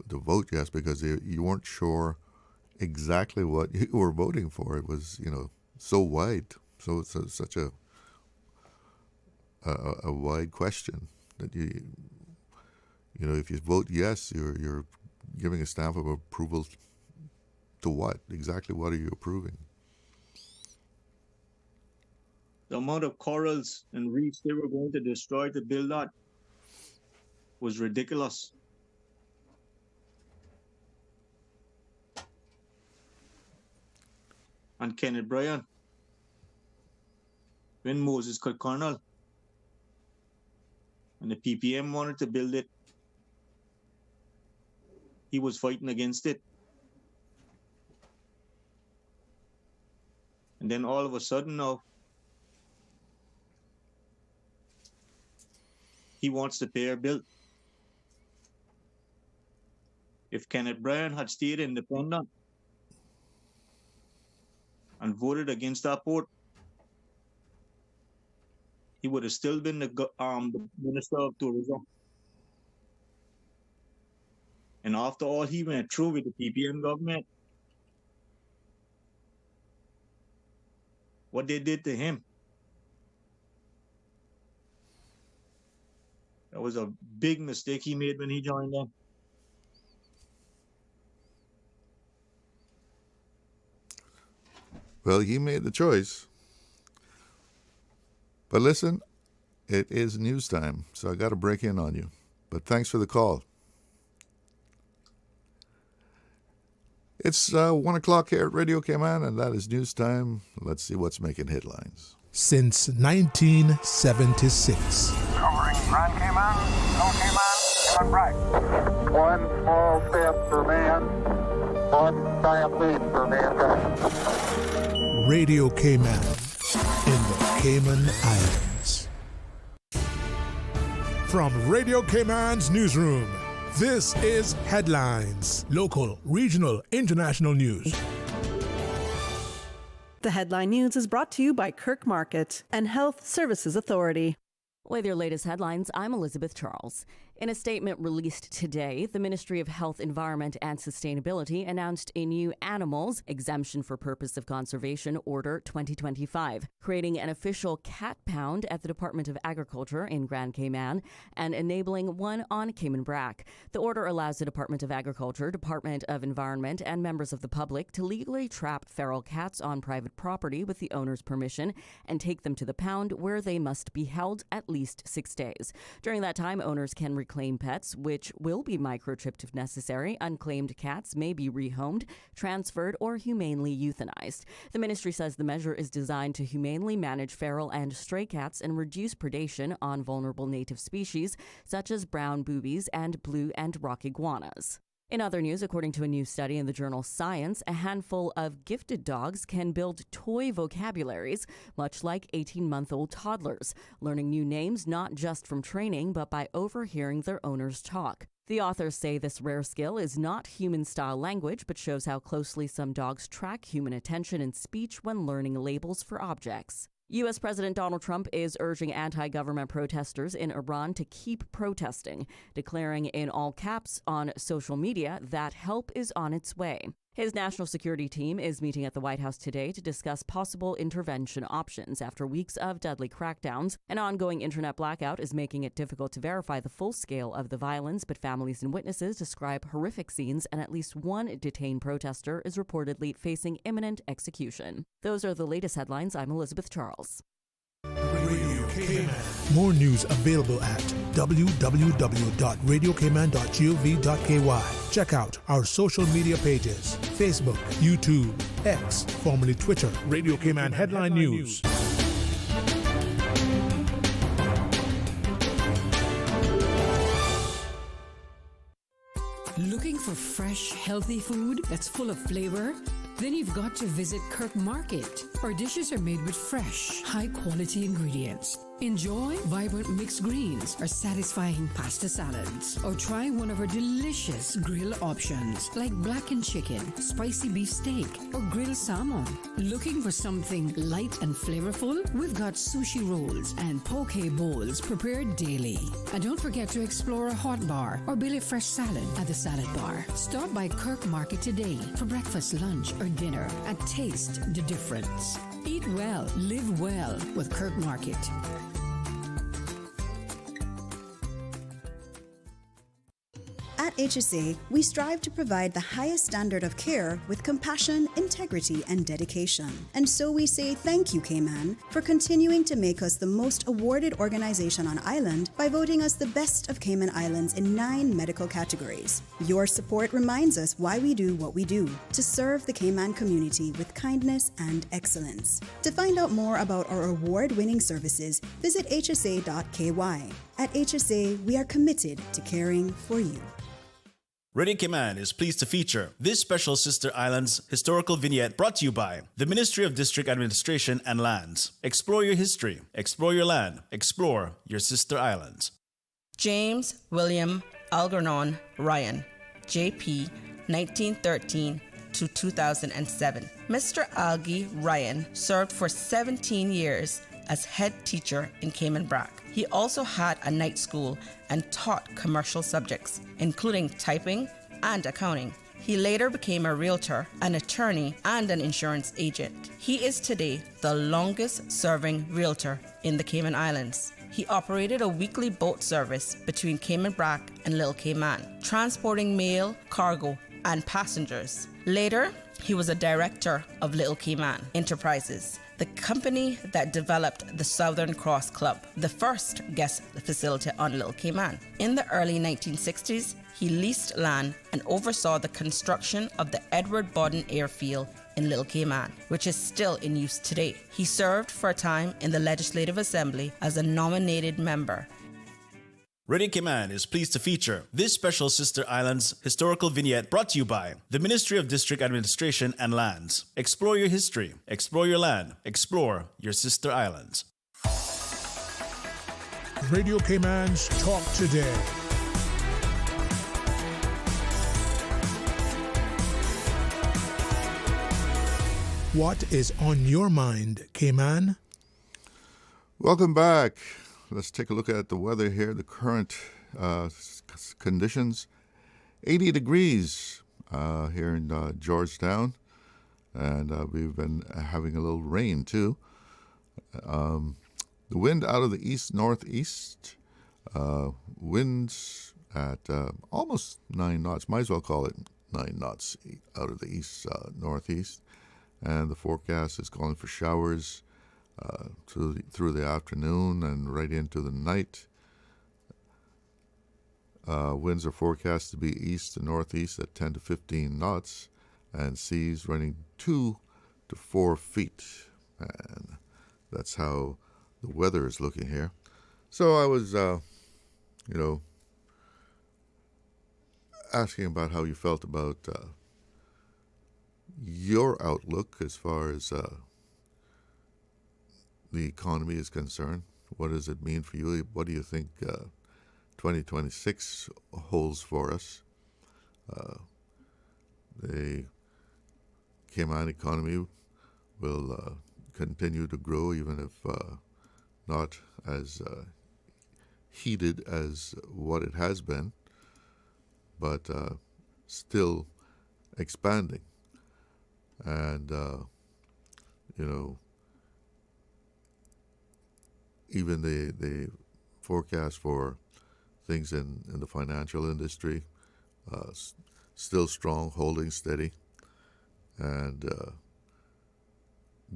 vote yes because you weren't sure exactly what you were voting for. It was so wide, so it's such a wide question that if you vote yes, you're giving a stamp of approval to what? Exactly what are you approving? The amount of corals and reefs they were going to destroy to build that was ridiculous. And Kenneth Bryan, when Moses cut Colonel, and the PPM wanted to build it, he was fighting against it. And then all of a sudden now, he wants the pair built. If Kenneth Bryan had stayed independent and voted against that port, he would have still been the Minister of Tourism. And after all he went through with the PPM government, what they did to him, that was a big mistake he made when he joined them. Well, he made the choice. But listen, it is news time, so I got to break in on you. But thanks for the call. It's 1 o'clock here at Radio Cayman, and that is news time. Let's see what's making headlines. Since 1976. Covering Grand Cayman, Little Cayman, Cayman Brac. One small step for man, one giant leap for mankind. Radio Cayman in the Cayman Islands. From Radio Cayman's newsroom, this is Headlines. Local, regional, international news. The Headline News is brought to you by Kirk Market and Health Services Authority. With your latest headlines, I'm Elizabeth Charles. In a statement released today, the Ministry of Health, Environment and Sustainability announced a new Animals Exemption for Purpose of Conservation Order 2025, creating an official cat pound at the Department of Agriculture in Grand Cayman and enabling one on Cayman Brac. The order allows the Department of Agriculture, Department of Environment and members of the public to legally trap feral cats on private property with the owner's permission and take them to the pound where they must be held at least 6 days. During that time, owners can reclaim pets, which will be microchipped if necessary. Unclaimed cats may be rehomed, transferred, or humanely euthanized. The ministry says the measure is designed to humanely manage feral and stray cats and reduce predation on vulnerable native species such as brown boobies and blue and rock iguanas. In other news, according to a new study in the journal Science, a handful of gifted dogs can build toy vocabularies, much like 18-month-old toddlers, learning new names not just from training, but by overhearing their owners talk. The authors say this rare skill is not human-style language, but shows how closely some dogs track human attention and speech when learning labels for objects. U.S. President Donald Trump is urging anti-government protesters in Iran to keep protesting, declaring in all caps on social media that help is on its way. His national security team is meeting at the White House today to discuss possible intervention options after weeks of deadly crackdowns. An ongoing internet blackout is making it difficult to verify the full scale of the violence, but families and witnesses describe horrific scenes, and at least one detained protester is reportedly facing imminent execution. Those are the latest headlines. I'm Elizabeth Charles. Radio Cayman. More news available at www.radiocayman.gov.ky. Check out our social media pages: Facebook, YouTube, X, formerly Twitter, Radio Cayman Headline News. Looking for fresh, healthy food that's full of flavor? Then you've got to visit Kirk Market. Our dishes are made with fresh, high-quality ingredients. Enjoy vibrant mixed greens or satisfying pasta salads. Or try one of our delicious grill options like blackened chicken, spicy beef steak, or grilled salmon. Looking for something light and flavorful? We've got sushi rolls and poke bowls prepared daily. And don't forget to explore a hot bar or Billy Fresh salad at the Salad Bar. Stop by Kirk Market today for breakfast, lunch, or dinner and taste the difference. Eat well, live well with Kirk Market. At HSA, we strive to provide the highest standard of care with compassion, integrity, and dedication. And so we say thank you, Cayman, for continuing to make us the most awarded organization on island by voting us the best of Cayman Islands in 9 medical categories. Your support reminds us why we do what we do, to serve the Cayman community with kindness and excellence. To find out more about our award-winning services, visit hsa.ky. At HSA, we are committed to caring for you. Radio Cayman is pleased to feature this special Sister Islands historical vignette brought to you by the Ministry of District Administration and Lands. Explore your history, explore your land, explore your Sister Islands. James William Algernon Ryan, JP, 1913 to 2007. Mr. Algie Ryan served for 17 years as head teacher in Cayman Brac. He also had a night school and taught commercial subjects, including typing and accounting. He later became a realtor, an attorney, and an insurance agent. He is today the longest-serving realtor in the Cayman Islands. He operated a weekly boat service between Cayman Brac and Little Cayman, transporting mail, cargo, and passengers. Later, he was a director of Little Cayman Enterprises, the company that developed the Southern Cross Club, the first guest facility on Little Cayman. In the early 1960s, he leased land and oversaw the construction of the Edward Bodden Airfield in Little Cayman, which is still in use today. He served for a time in the Legislative Assembly as a nominated member. Radio Cayman is pleased to feature this special Sister Islands historical vignette brought to you by the Ministry of District Administration and Lands. Explore your history, explore your land, explore your Sister Islands. Radio Cayman's Talk Today. What is on your mind, Cayman? Welcome back. Let's take a look at the weather here, the current conditions. 80 degrees here in Georgetown, and we've been having a little rain too. The wind out of the east-northeast, winds at almost 9 knots, might as well call it 9 knots out of the east-northeast. And the forecast is calling for showers through the afternoon and right into the night. Winds are forecast to be east to northeast at 10 to 15 knots, and seas running 2 to 4 feet. And that's how the weather is looking here. So I was, asking about how you felt about your outlook as far as the economy is concerned. What does it mean for you? What do you think 2026 holds for us? The Cayman economy will continue to grow, even if not as heated as what it has been, but still expanding. And, even the forecast for things in the financial industry, still strong, holding steady, and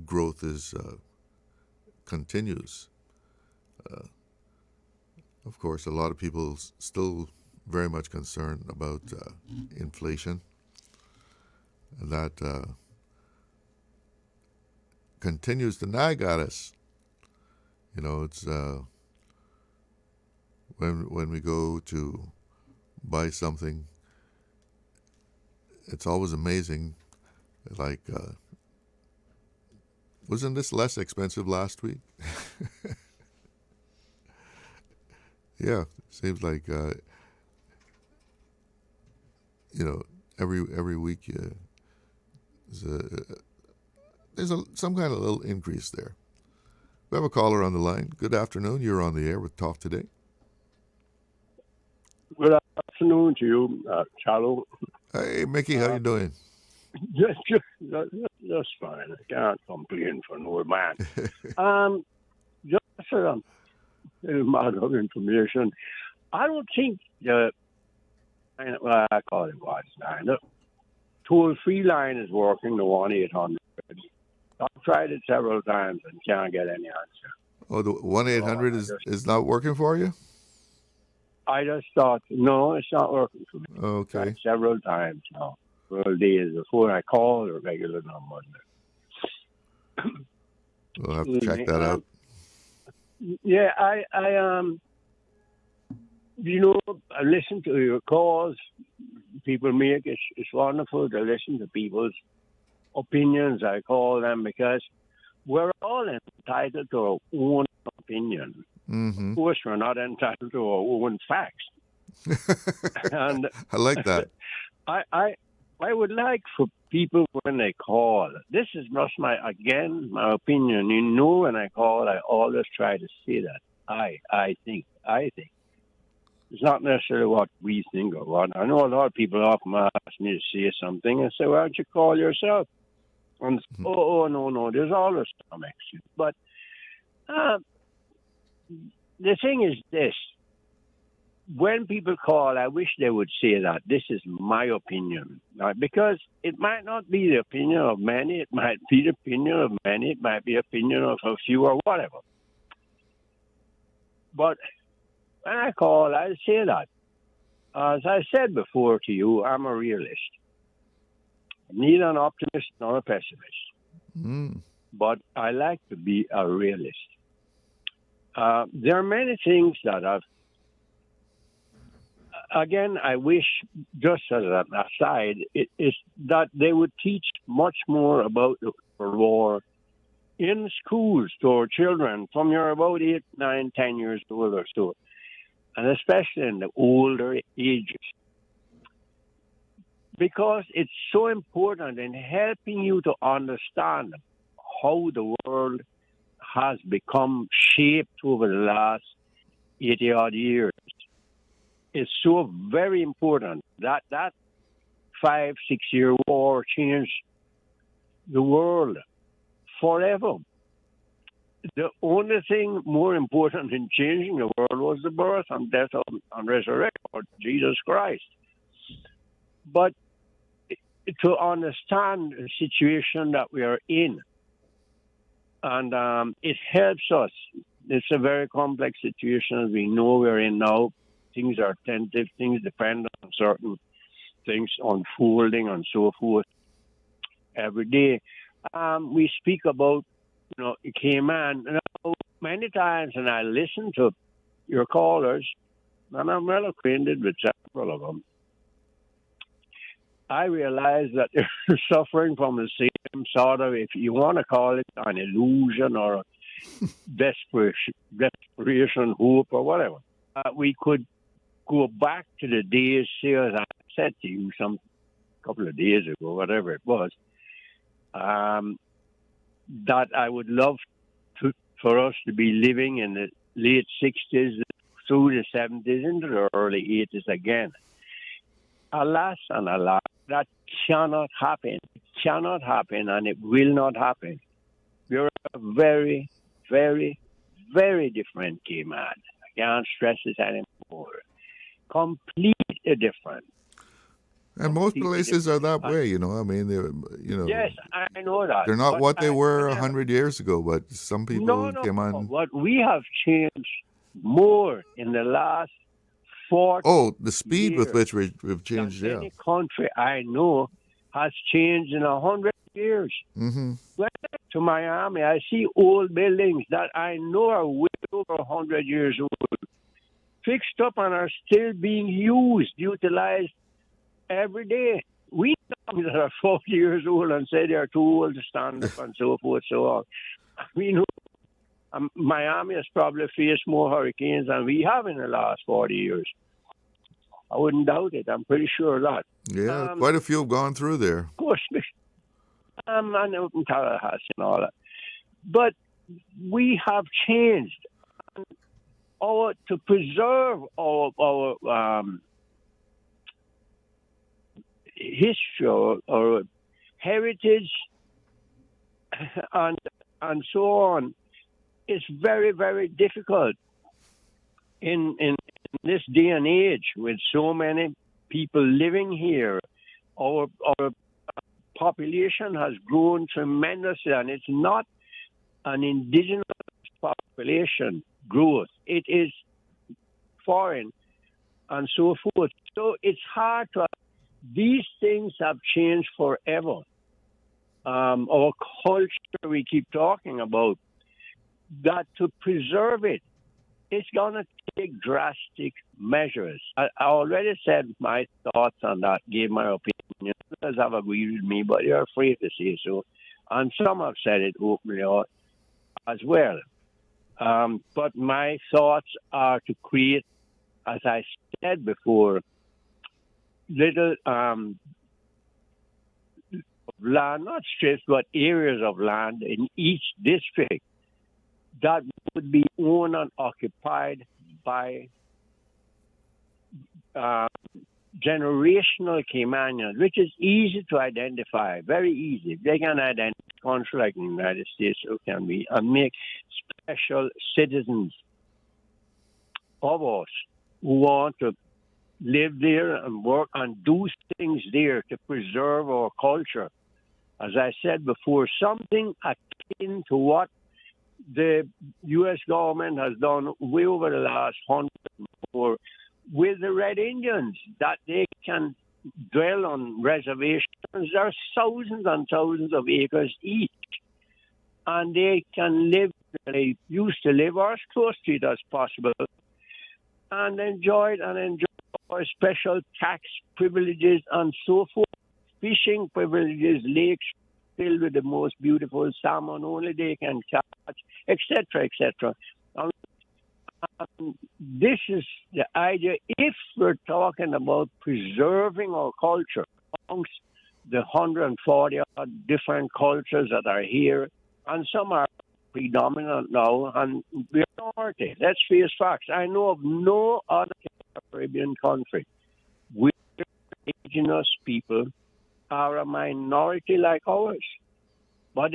growth continues. Of course, a lot of people still very much concerned about inflation, and that continues to nag at us. It's when we go to buy something, it's always amazing. Like, wasn't this less expensive last week? Yeah, seems like every week there's some kind of little increase there. We have a caller on the line. Good afternoon. You're on the air with Talk Today. Good afternoon to you, Charlo. Hey, Mickey, how you doing? Just fine. I can't complain for an old man. Just a little matter of information. I don't think I call it watch line. The toll-free line is working, the 1-800. I've tried it several times and can't get any answer. Oh, the 1-800 is not working for you? I just thought, no, it's not working for me. Okay. Tried several times now. Several days before I call the regular number. We'll have to check that out. Yeah, I listen to your calls people make. It's wonderful to listen to people's opinions, I call them, because we're all entitled to our own opinion. Mm-hmm. Of course, we're not entitled to our own facts. And I like that. I would like for people when they call, this is just my opinion. When I call, I always try to say that. I think. It's not necessarily what we think or what. I know a lot of people often ask me to say something and say, why don't you call yourself? And no, there's always some excuse. But the thing is this. When people call, I wish they would say that this is my opinion. Because it might not be the opinion of many. It might be the opinion of many. It might be the opinion of a few or whatever. But when I call, I say that. As I said before to you, I'm a realist. Neither an optimist nor a pessimist. But I like to be a realist. There are many things that I wish, just as an aside, is that they would teach much more about the war in schools to our children from you're about 8, 9, 10 years old or so, and especially in the older ages. Because it's so important in helping you to understand how the world has become shaped over the last 80-odd years. It's so very important that 5-6 year war changed the world forever. The only thing more important in changing the world was the birth and death and resurrection of Jesus Christ. But to understand the situation that we are in, and it helps us. It's a very complex situation, as we know we're in now. Things are tentative. Things depend on certain things unfolding and so forth every day. We speak about, Cayman. Many times, and I listen to your callers, and I'm well acquainted with several of them, I realize that they're suffering from the same sort of, if you want to call it an illusion or a desperation, hope, or whatever. We could go back to the days, say, as I said to you some couple of days ago, whatever it was, that I would love for us to be living in the late 60s through the 70s into the early 80s again. Alas and alas, that cannot happen. It cannot happen, and it will not happen. We're a very, very, very different Cayman. I can't stress this anymore. Completely different. And most places are that way, I mean, they're, Yes, I know that. They're not what they were 100 years ago, but some people came on. What we have changed more in the last 40 Oh, the speed years with which we've changed, yeah. Any country I know has changed in 100 years. Mm-hmm. When I get to Miami, I see old buildings that I know are way over 100 years old, fixed up and are still being utilized every day. We know that are 40 years old and say they're too old to stand up and so forth, so on. We know Miami has probably faced more hurricanes than we have in the last 40 years. I wouldn't doubt it. I'm pretty sure of that. Yeah, quite a few have gone through there. Of course, I know from Tallahassee and all that. But we have changed. To preserve our history or heritage and so on is very, very difficult in this day and age with so many people living here. Our population has grown tremendously, and it's not an indigenous population growth. It is foreign and so forth. So it's hard to. These things have changed forever. Our culture we keep talking about, that to preserve it, it's going to take drastic measures. I already said my thoughts on that, gave my opinion. Others have agreed with me, but they're afraid to say so. And some have said it openly as well. But my thoughts are to create, as I said before, little land, not strips, but areas of land in each district that would be owned and occupied by generational Caymanians, which is easy to identify, very easy. They can identify a country like the United States, so can be, and make special citizens of us who want to live there and work and do things there to preserve our culture. As I said before, something akin to what the U.S. government has done way over the last 100 years with the Red Indians, that they can dwell on reservations. There are thousands and thousands of acres each, and they can live, they used to live as close to it as possible, and enjoy special tax privileges and so forth, fishing privileges, lakes filled with the most beautiful salmon only they can catch, etc., etc. This is the idea. If we're talking about preserving our culture amongst the 140 odd different cultures that are here, and some are predominant now, and we're minority. Let's face facts. I know of no other Caribbean country where indigenous people are a minority like ours. But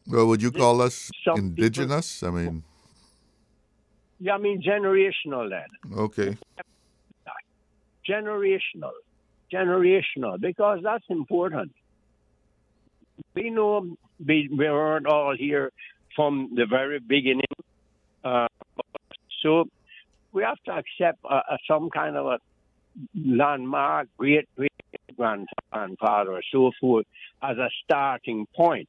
well, would you call us indigenous? I mean, generational then. Okay. Generational, because that's important. We know we weren't all here from the very beginning, so we have to accept some kind of a landmark, great-great-grandfather or so forth as a starting point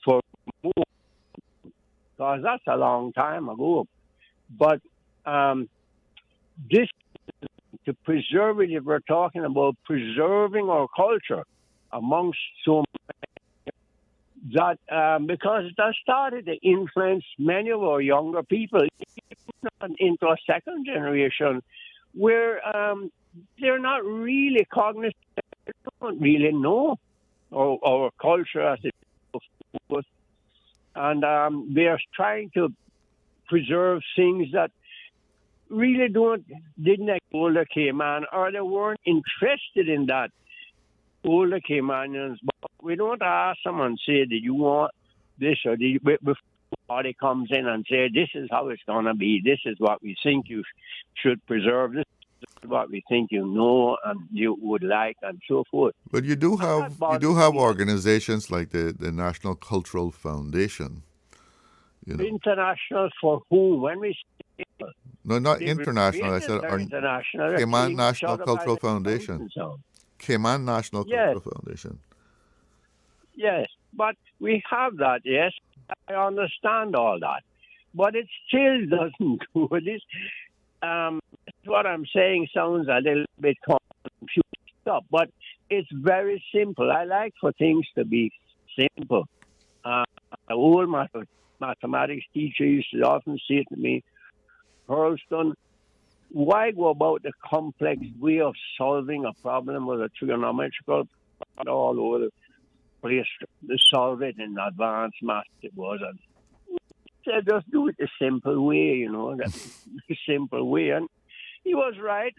for more, because that's a long time ago. But this, to preserve it, if we're talking about preserving our culture amongst so many, that because it has started to influence many of our younger people into a second generation where they're not really cognizant, they don't really know our culture as it is, and they're trying to preserve things that really didn't like older Cayman, or they weren't interested in that older Caymanians. But we don't ask someone, say, do you want this, or do you, before somebody comes in and say, this is how it's going to be, this is what we think you should preserve, this is what we think you know and you would like, and so forth. But you do have organizations like the National Cultural Foundation. You know. International for who? When we say no, not international. I said international. Cayman National Cultural Foundation. Cayman National Cultural Foundation. Yes, but we have that. Yes, I understand all that, but it still doesn't do this. What I'm saying sounds a little bit confused up, but it's very simple. I like for things to be simple. My mathematics teacher used to often say to me, Hurlston, why go about the complex way of solving a problem with a trigonometrical all over the place to solve it in advanced math it was? And said, just do it the simple way, the simple way. And he was right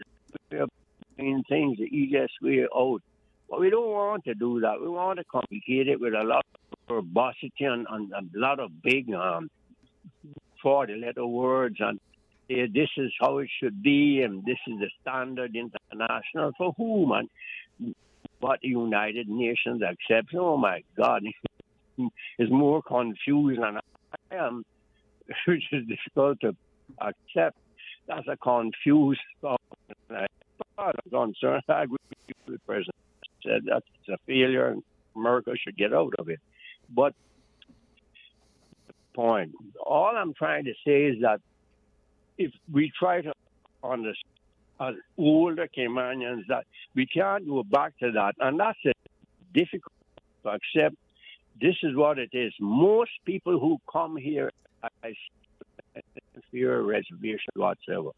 in things the easiest way out. But we don't want to do that. We want to complicate it with a lot of verbosity and a lot of big 40-letter words and say this is how it should be and this is the standard international for whom and what the United Nations accepts. Oh my God, it's more confused than I am, which is difficult to accept. That's a confused thought. As far as I'm concerned, I agree with the president. Said that's a failure and America should get out of it. But point. All I'm trying to say is that if we try to understand as older Caymanians that we can't go back to that, and that's difficult to accept. This is what it is. Most people who come here, I fear reservation whatsoever.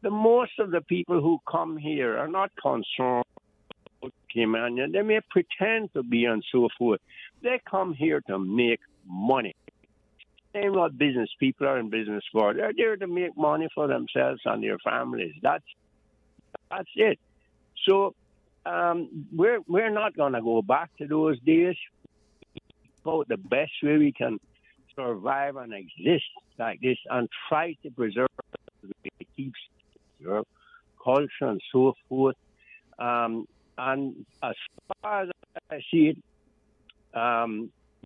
The most of the people who come here are not concerned about Caymanian. They may pretend to be and so forth. They come here to make money. Same what business people are in business for. They're there to make money for themselves and their families. That's it. So we're not going to go back to those days. About the best way we can survive and exist like this and try to preserve keep your culture and so forth. And as far as I see it,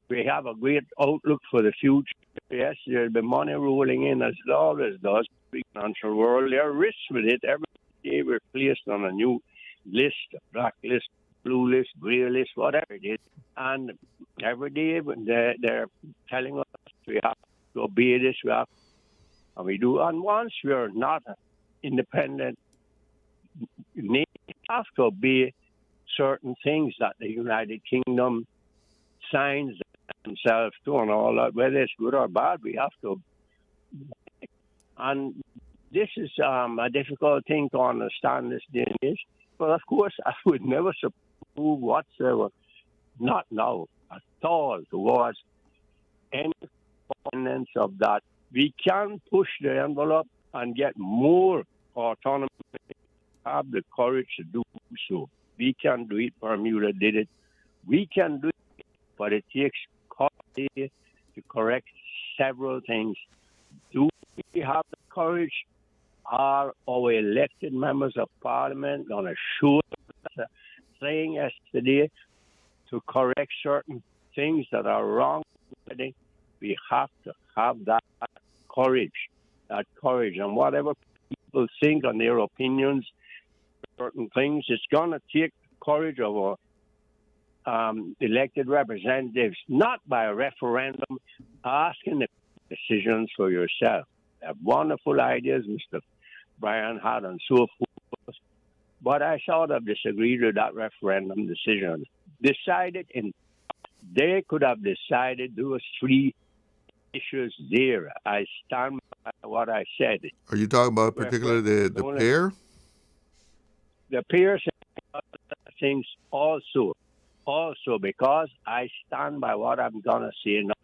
we have a great outlook for the future. Yes, there'll be money rolling in as it always does. The financial world, there are risks with it. Every day we're placed on a new list, a black list, blue list, gray list, whatever it is. And every day they're telling us we have to obey this, and we do. And once we're not an independent nation, we have to obey certain things that the United Kingdom signs themselves to and all that, whether it's good or bad, we have to. And this is a difficult thing to understand this day and age. But of course, I would never approve whatsoever, not now at all, towards any components of that. We can push the envelope and get more autonomy. Have the courage to do so. We can do it. Bermuda did it. We can do it. But it takes courage to correct several things. Do we have the courage? Are our elected members of parliament going to show us saying yesterday to correct certain things that are wrong? We have to have that courage. And whatever people think on their opinions, certain things, it's going to take courage of our elected representatives, not by a referendum, asking the decisions for yourself. They have wonderful ideas, Mr. Brian had, and so forth. But I sort of disagreed with that referendum decision. They could have decided those three issues there. I stand by what I said. Are you talking about particularly the pair? The pair things also because I stand by what I'm going to say now.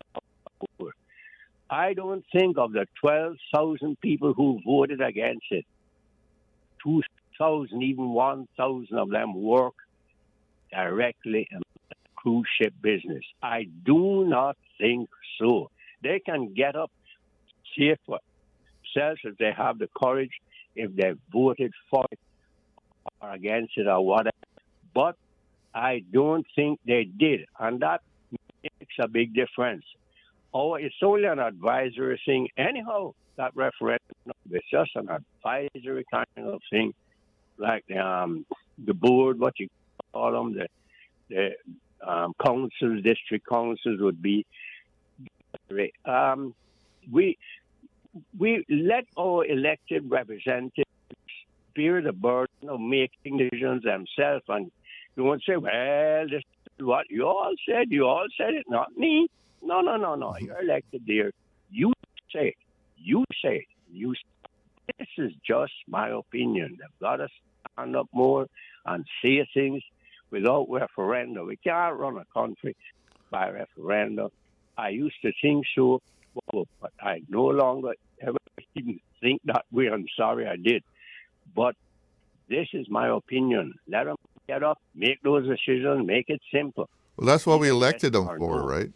I don't think of the 12,000 people who voted against it. 2,000, even 1,000 of them work directly in the cruise ship business. I do not think so. They can get up, say for themselves if they have the courage, if they voted for it or against it or whatever. But I don't think they did, and that makes a big difference. Oh, it's only an advisory thing. Anyhow, that referendum, it's just an advisory kind of thing, like the board, what you call them, the councils, district councils would be. We let our elected representatives bear the burden of making decisions themselves, and you won't say, well, this is what you all said it, not me. No. You're elected there. say it. You say it. This is just my opinion. They've got to stand up more and say things without referendum. We can't run a country by referendum. I used to think so, but I no longer ever even think that way. I'm sorry I did. But this is my opinion. Let them get up, make those decisions, make it simple. Well, that's what we elected them or for, no. right?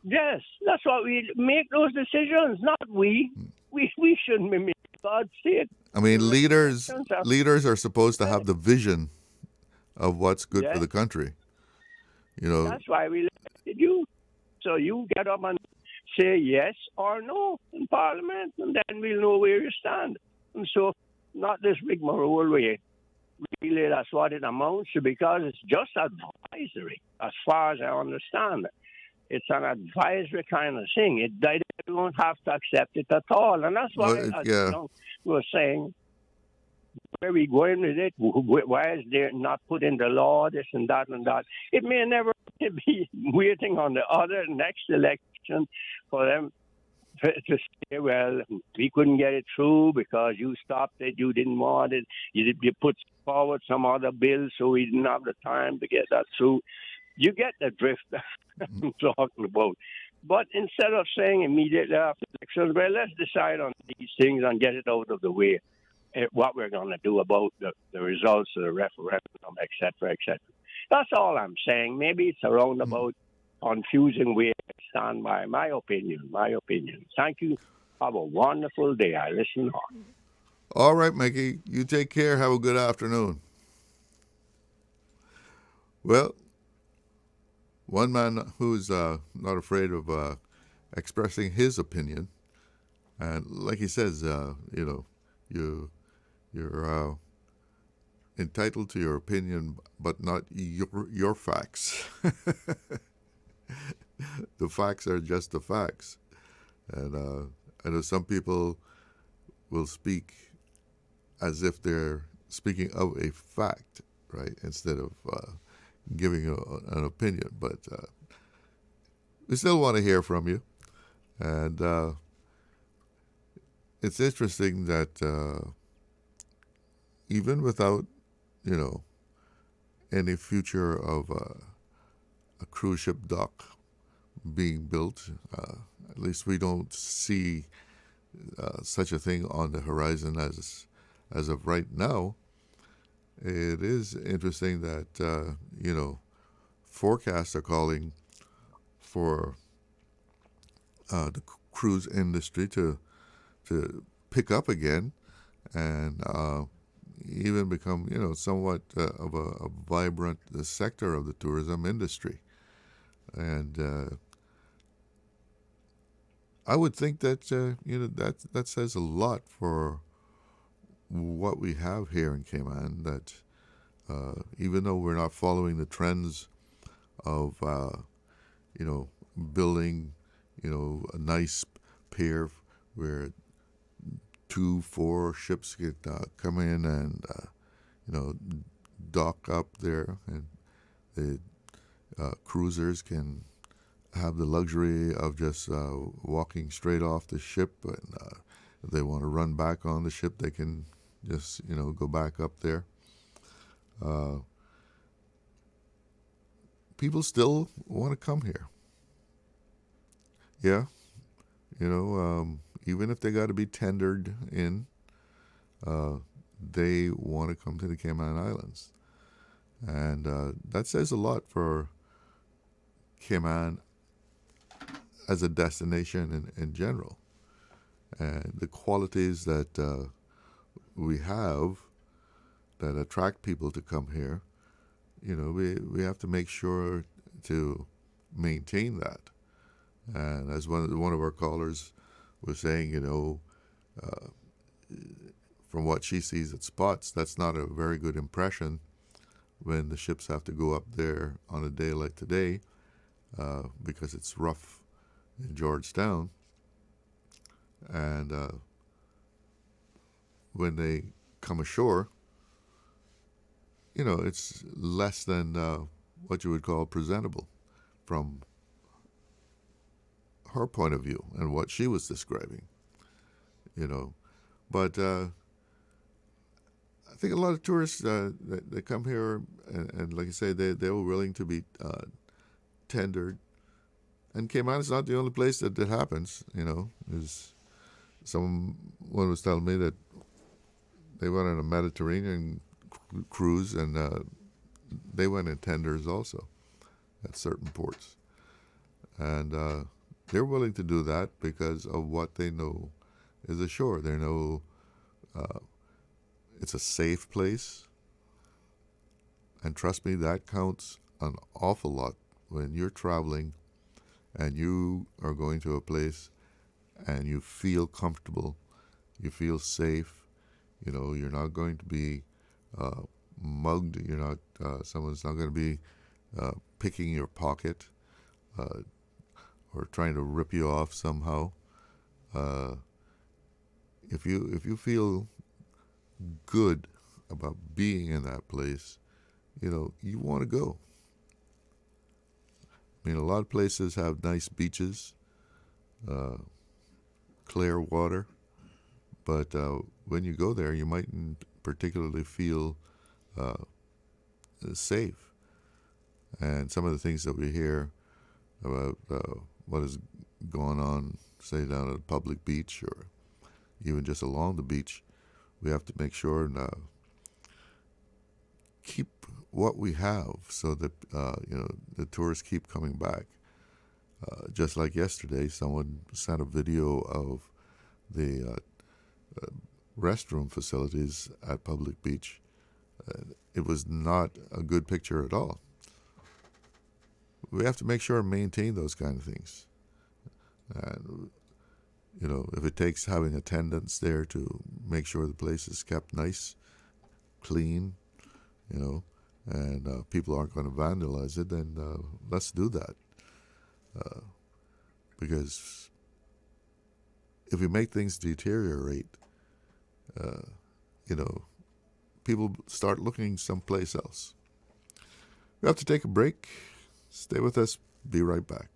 Yes, that's what we make those decisions, not we. We shouldn't be making God's sake. I mean, leaders are supposed to have the vision of what's good for the country. You know, That's why we elected you. So you get up and say yes or no in Parliament, and then we'll know where you stand. And so, not this rigmarole way. Really, that's what it amounts to, because it's just advisory, as far as I understand it. It's an advisory kind of thing. They don't have to accept it at all. And that's why, we were saying, where are we going with it? Why is there not put in the law, this and that and that? It may never be waiting on the other next election for them to say, well, we couldn't get it through because you stopped it, you didn't want it, you put forward some other bill, so we didn't have the time to get that through. You get the drift I'm talking about. But instead of saying immediately after elections, well, let's decide on these things and get it out of the way, what we're going to do about the results of the referendum, et cetera, et cetera. That's all I'm saying. Maybe it's a roundabout, confusing way to stand by. My opinion. Thank you. Have a wonderful day. I listen on. All right, Mickey. You take care. Have a good afternoon. Well, one man who's not afraid of expressing his opinion, and like he says, you're entitled to your opinion, but not your facts. The facts are just the facts. And I know some people will speak as if they're speaking of a fact, right, instead of giving an opinion. But we still want to hear from you. And it's interesting that even without, any future of a cruise ship dock being built, at least we don't see such a thing on the horizon as of right now. It is interesting that, forecasts are calling for the cruise industry to pick up again and even become, somewhat of a vibrant sector of the tourism industry. And I would think that, that says a lot for what we have here in Cayman, that even though we're not following the trends of, building, a nice pier where 2-4 ships could come in and, dock up there, and the cruisers can have the luxury of just walking straight off the ship, and if they want to run back on the ship, they can just, go back up there. People still want to come here. Yeah. Even if they got to be tendered in, they want to come to the Cayman Islands. And that says a lot for Cayman as a destination in general. And the qualities that we have that attract people to come here, we have to make sure to maintain that. And as one of our callers was saying, from what she sees at spots, that's not a very good impression when the ships have to go up there on a day like today, because it's rough in Georgetown. And when they come ashore, it's less than what you would call presentable from her point of view and what she was describing, But I think a lot of tourists they come here and like I say, they were willing to be tendered. And Cayman is not the only place that happens. Someone was telling me that they went on a Mediterranean cruise and they went in tenders also at certain ports. And they're willing to do that because of what they know is ashore. They know it's a safe place. And trust me, that counts an awful lot when you're traveling and you are going to a place and you feel comfortable, you feel safe, you're not going to be mugged, someone's not going to be picking your pocket or trying to rip you off somehow. If you feel good about being in that place, you want to go. I mean, a lot of places have nice beaches, clear water, but when you go there, you mightn't particularly feel safe. And some of the things that we hear about what is going on, say, down at a public beach or even just along the beach, we have to make sure and keep what we have so that the tourists keep coming back. Just like yesterday, someone sent a video of the restroom facilities at Public Beach. It was not a good picture at all. We have to make sure and maintain those kind of things. And, if it takes having attendants there to make sure the place is kept nice, clean, and people aren't going to vandalize it, then let's do that. Because if we make things deteriorate, people start looking someplace else. We have to take a break. Stay with us. Be right back.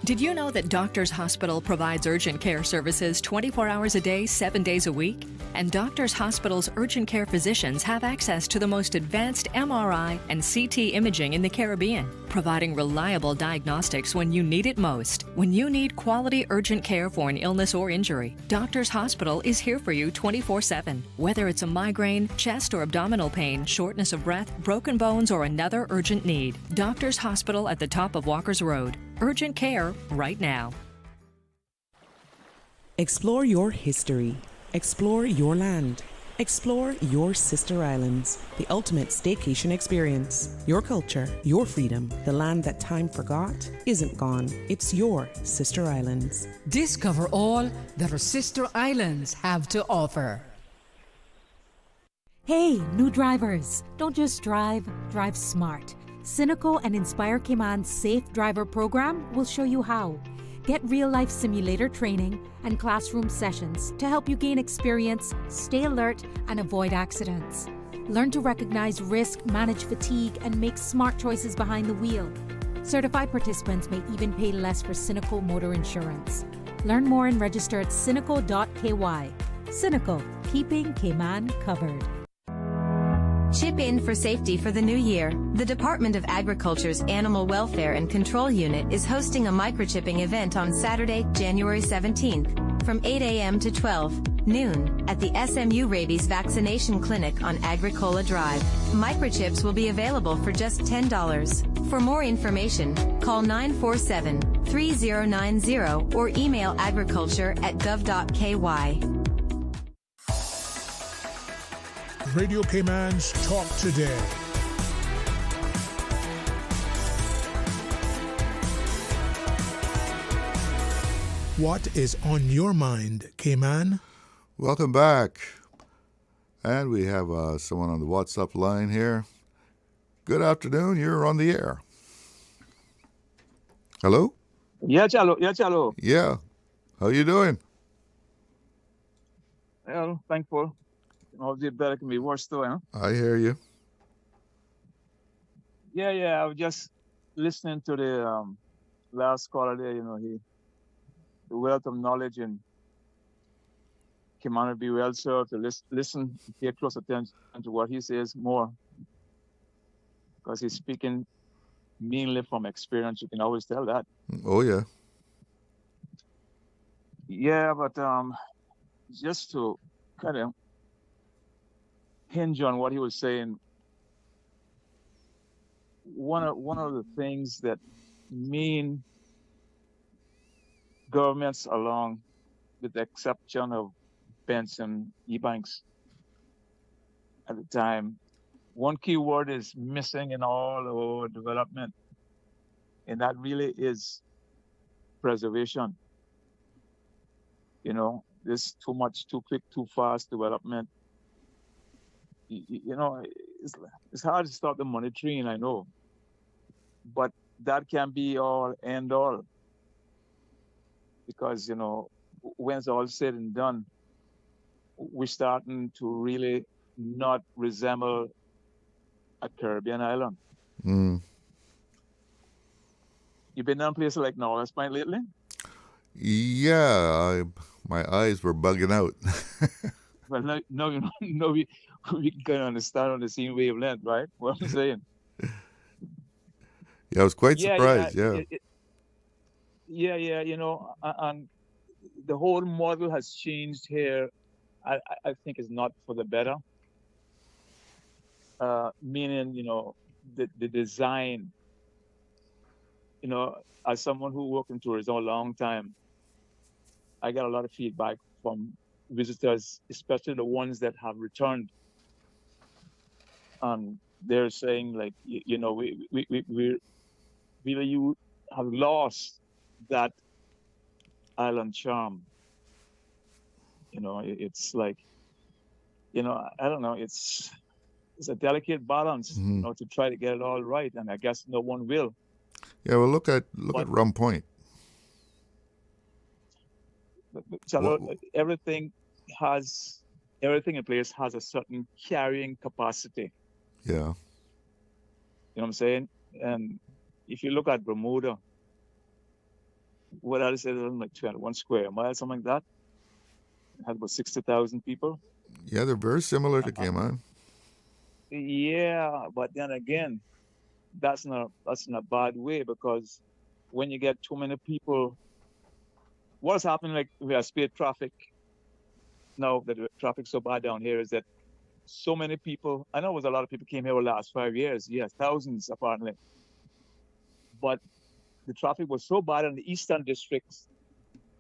Did you know that Doctors Hospital provides urgent care services 24 hours a day, 7 days a week? And Doctors Hospital's urgent care physicians have access to the most advanced MRI and CT imaging in the Caribbean, providing reliable diagnostics when you need it most. When you need quality urgent care for an illness or injury, Doctors Hospital is here for you 24/7. Whether it's a migraine, chest or abdominal pain, shortness of breath, broken bones, or another urgent need, Doctors Hospital at the top of Walker's Road. Urgent care right now. Explore your history. Explore your land. Explore your sister islands. The ultimate staycation experience. Your culture, your freedom. The land that time forgot isn't gone. It's your sister islands. Discover all that our sister islands have to offer. Hey, new drivers. Don't just drive, drive smart. Cineco and Inspire Cayman's Safe Driver program will show you how. Get real-life simulator training and classroom sessions to help you gain experience, stay alert, and avoid accidents. Learn to recognize risk, manage fatigue, and make smart choices behind the wheel. Certified participants may even pay less for Cineco motor insurance. Learn more and register at cineco.ky. Cineco, keeping Cayman covered. Chip in for safety for the new year. The Department of Agriculture's Animal Welfare and Control Unit is hosting a microchipping event on Saturday, January 17th, from 8 a.m. to 12 noon at the SMU Rabies Vaccination Clinic on Agricola Drive. Microchips will be available for just $10. For more information, call 947-3090 or email agriculture@gov.ky. Radio Cayman's Talk Today. What is on your mind, Cayman? Welcome back. And we have someone on the WhatsApp line here. Good afternoon. You're on the air. Hello? Yeah, Chalo. Yeah, Chalo. Yeah. How you doing? Well, thankful. Obviously, better can be worse too, huh? I hear you. Yeah. I was just listening to the last caller there. He wealth of knowledge, and Kimana would be well served to listen, pay close attention to what he says more, because he's speaking mainly from experience. You can always tell that. Oh yeah. Yeah, but just to kind of hinge on what he was saying, one of the things that mean governments along, with the exception of Benson Ebanks at the time, one key word is missing in all our development, and that really is preservation. You know, this too much, too quick, too fast development. You know, it's hard to stop the money train, I know, but that can be all end all, because, you know, when it's all said and done, we're starting to really not resemble a Caribbean island. Mm. You been down places like Norwest Point lately? Yeah, my eyes were bugging out. Well, no, we can understand on the same wavelength, right? What I'm saying. Yeah, I was quite surprised. Yeah. Yeah, you know, and the whole model has changed here. I think it's not for the better. Meaning, you know, the design, you know, as someone who worked in tourism a long time, I got a lot of feedback from visitors, especially the ones that have returned. They're saying, like, you know, we you have lost that island charm. You know, it's like, you know, I don't know, it's a delicate balance, you know, to try to get it all right, and I guess no one will. Yeah, well, look at Rum Point. So everything in place has a certain carrying capacity. Yeah. You know what I'm saying? And if you look at Bermuda, what I said, like 21 square miles, something like that. It has about 60,000 people. Yeah, they're very similar to Cayman. Yeah, but then again, that's not a bad way, because when you get too many people, what's happening, like we have speed traffic now, that the traffic's so bad down here, is that so many people, I know it was a lot of people came here over the last 5 years, yes, thousands apparently, but the traffic was so bad in the eastern districts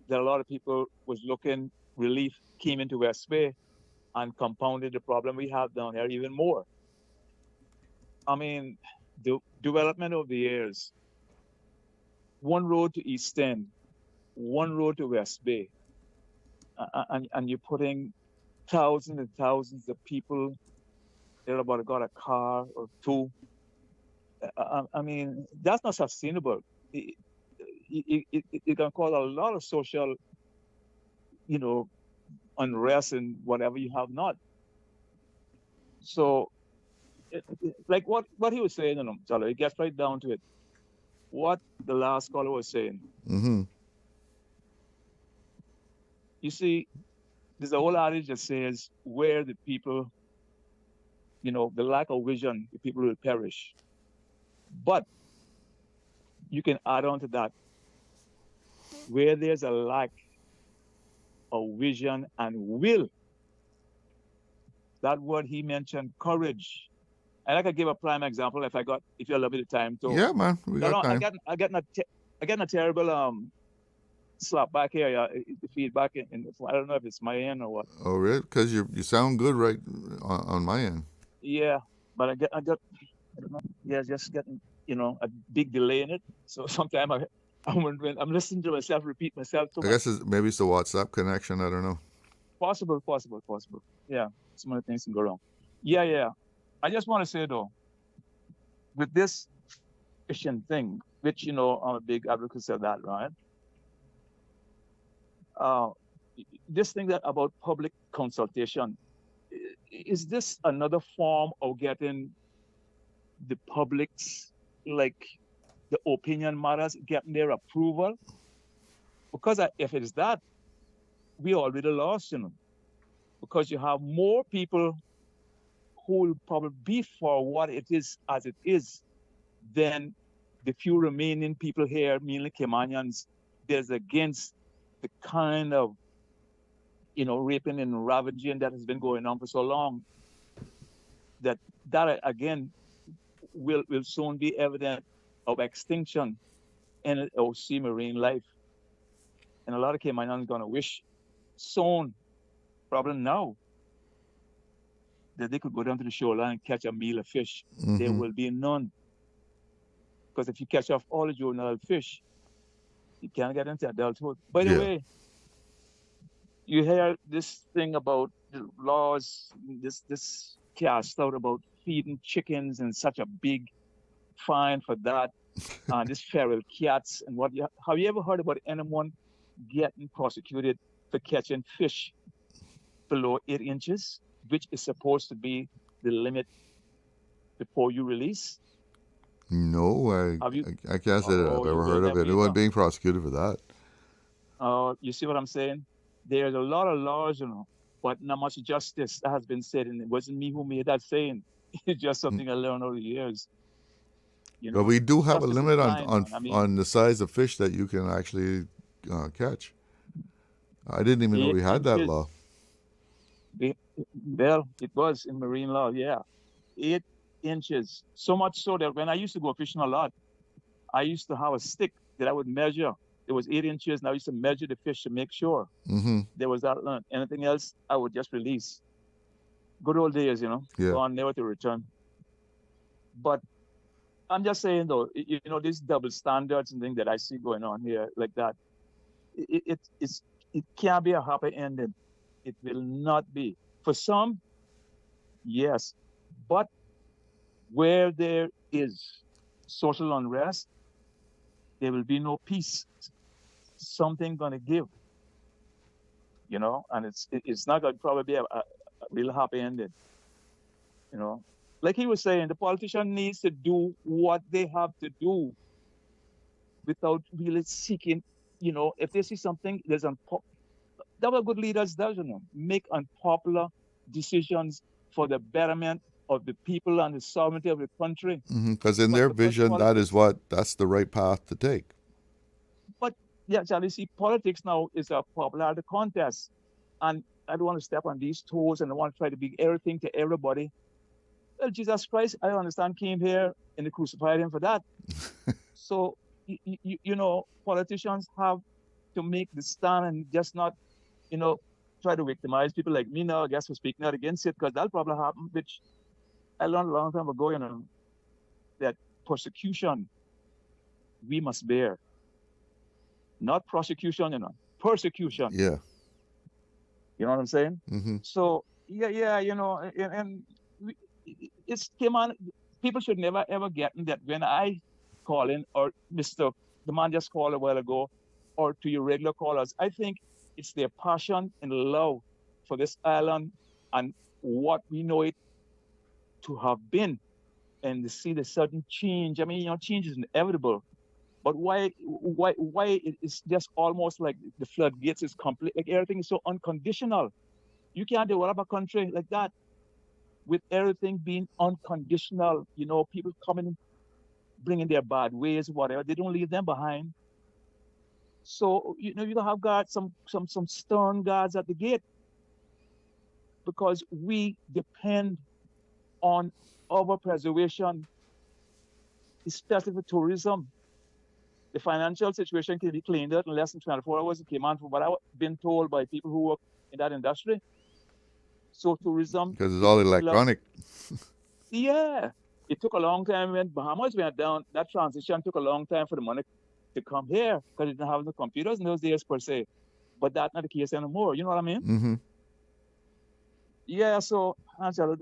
that a lot of people was looking relief, came into West Bay and compounded the problem we have down here even more. I mean, the development of the years, one road to East End, one road to West Bay, and you're putting thousands and thousands of people, they're about to got a car or two. I mean, that's not sustainable. It can cause a lot of social, you know, unrest and whatever you have not. So, like what he was saying, you know, Charlie, it gets right down to it. What the last caller was saying. Mm-hmm. You see, there's a whole adage that says, where the people, you know, the lack of vision, the people will perish. But you can add on to that, where there's a lack of vision and will. That word he mentioned, courage. And I could give a prime example if you allow me the time to. Yeah, man, we got time. I get a terrible slap back here. Yeah, the feedback, I don't know if it's my end or what. Oh, really? Because you sound good right on my end. Yeah, but I got I don't know. Yeah, just getting, you know, a big delay in it. So sometimes I'm listening to myself repeat myself too much. I guess maybe it's the WhatsApp connection. I don't know. Possible. Yeah, some of the things can go wrong. Yeah. I just want to say though, with this fishing thing, which, you know, I'm a big advocate of that, right? This thing about public consultation, is this another form of getting the public's, like, the opinion matters, getting their approval? Because if it is that, we already lost, because you have more people who will probably be for what it is as it is than the few remaining people here, mainly Caymanians, there's against the kind of, raping and ravaging that has been going on for so long. That again will soon be evident of extinction in sea marine life. And a lot of Caymanians going to wish soon, probably now, that they could go down to the shoreline and catch a meal of fish. Mm-hmm. There will be none. Because if you catch off all the juvenile fish, you can't get into adulthood. By the way, you hear this thing about the laws, this cast out about feeding chickens and such a big fine for that, and this feral cats and what. Have you ever heard about anyone getting prosecuted for catching fish below 8 inches, which is supposed to be the limit before you release? No, I can't say that I've ever heard of anyone being prosecuted for that. You see what I'm saying? There's a lot of laws, but not much justice. That has been said, and it wasn't me who made that saying. It's just something I learned over the years. But we do have a limit on the size of fish that you can actually catch. I didn't even know we had that law. Well, it was in marine law, 8 inches. So much so that when I used to go fishing a lot, I used to have a stick that I would measure. It was 8 inches, and I used to measure the fish to make sure there was that limit. Anything else, I would just release. Good old days, gone never to return. But I'm just saying, though, these double standards and things that I see going on here like that, it can't be a happy ending. It will not be. For some, yes. But where there is social unrest, there will be no peace. Something going to give, and it's not going to probably be a real happy ending, Like he was saying, the politician needs to do what they have to do without really seeking, if they see something that's that what good leaders does, make unpopular decisions for the betterment of the people and the sovereignty of the country. Because in their vision, that's the right path to take. But Charlie, see, politics now is a popularity contest, and I don't want to step on these toes, and I want to try to be everything to everybody. Well, Jesus Christ, I understand, came here and they crucified him for that. So, politicians have to make the stand and just not, try to victimize people like me now, I guess, for speaking out against it, because that'll probably happen, which I learned a long time ago, that persecution we must bear. Not prosecution, persecution. Yeah. You know what I'm saying? Mm-hmm. So, and it's came on. People should never ever get that when I call in, or the man just called a while ago, or to your regular callers, I think it's their passion and love for this island and what we know it to have been, and to see the sudden change. I mean, change is inevitable, but why it's just almost like the floodgates is complete, like everything is so unconditional. You can't develop a country like that with everything being unconditional. People coming, bringing their bad ways, whatever. They don't leave them behind. So, you have guards, some stern guards at the gate, because we depend on our preservation, especially for tourism. The financial situation can be cleaned out in less than 24 hours. It came on from what I've been told by people who work in that industry. So tourism... Because it's all electronic. Yeah. It took a long time when Bahamas went down. That transition took a long time for the money to come here, because it didn't have the computers in those days per se. But that's not the case anymore. You know what I mean? Mm-hmm. Yeah, so Angela,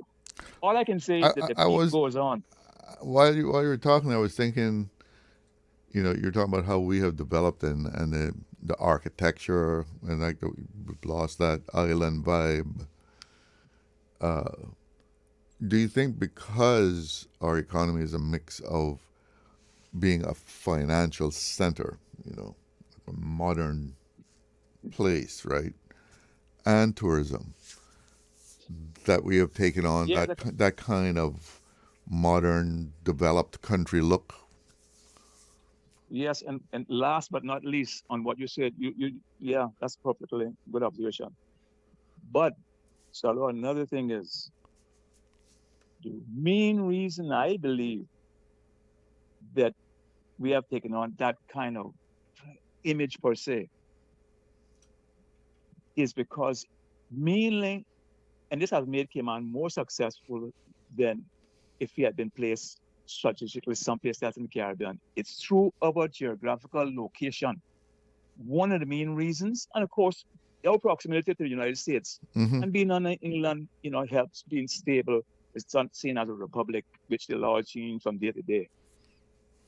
all I can say is that the peace goes on. While you were talking, I was thinking, you're talking about how we have developed and the architecture, and like we've lost that island vibe. Do you think because our economy is a mix of being a financial center, a modern place, right? And tourism, that we have taken on Yeah, that kind of modern, developed country look. Yes, and last but not least, on what you said, yeah, that's perfectly good observation. But so another thing is the main reason I believe that we have taken on that kind of image per se is because mainly, and this has made Cayman more successful than if he had been placed strategically someplace else in the Caribbean. It's through our geographical location. One of the main reasons, and of course, our proximity to the United States and being on England, helps being stable. It's not seen as a republic, which the law change from day to day.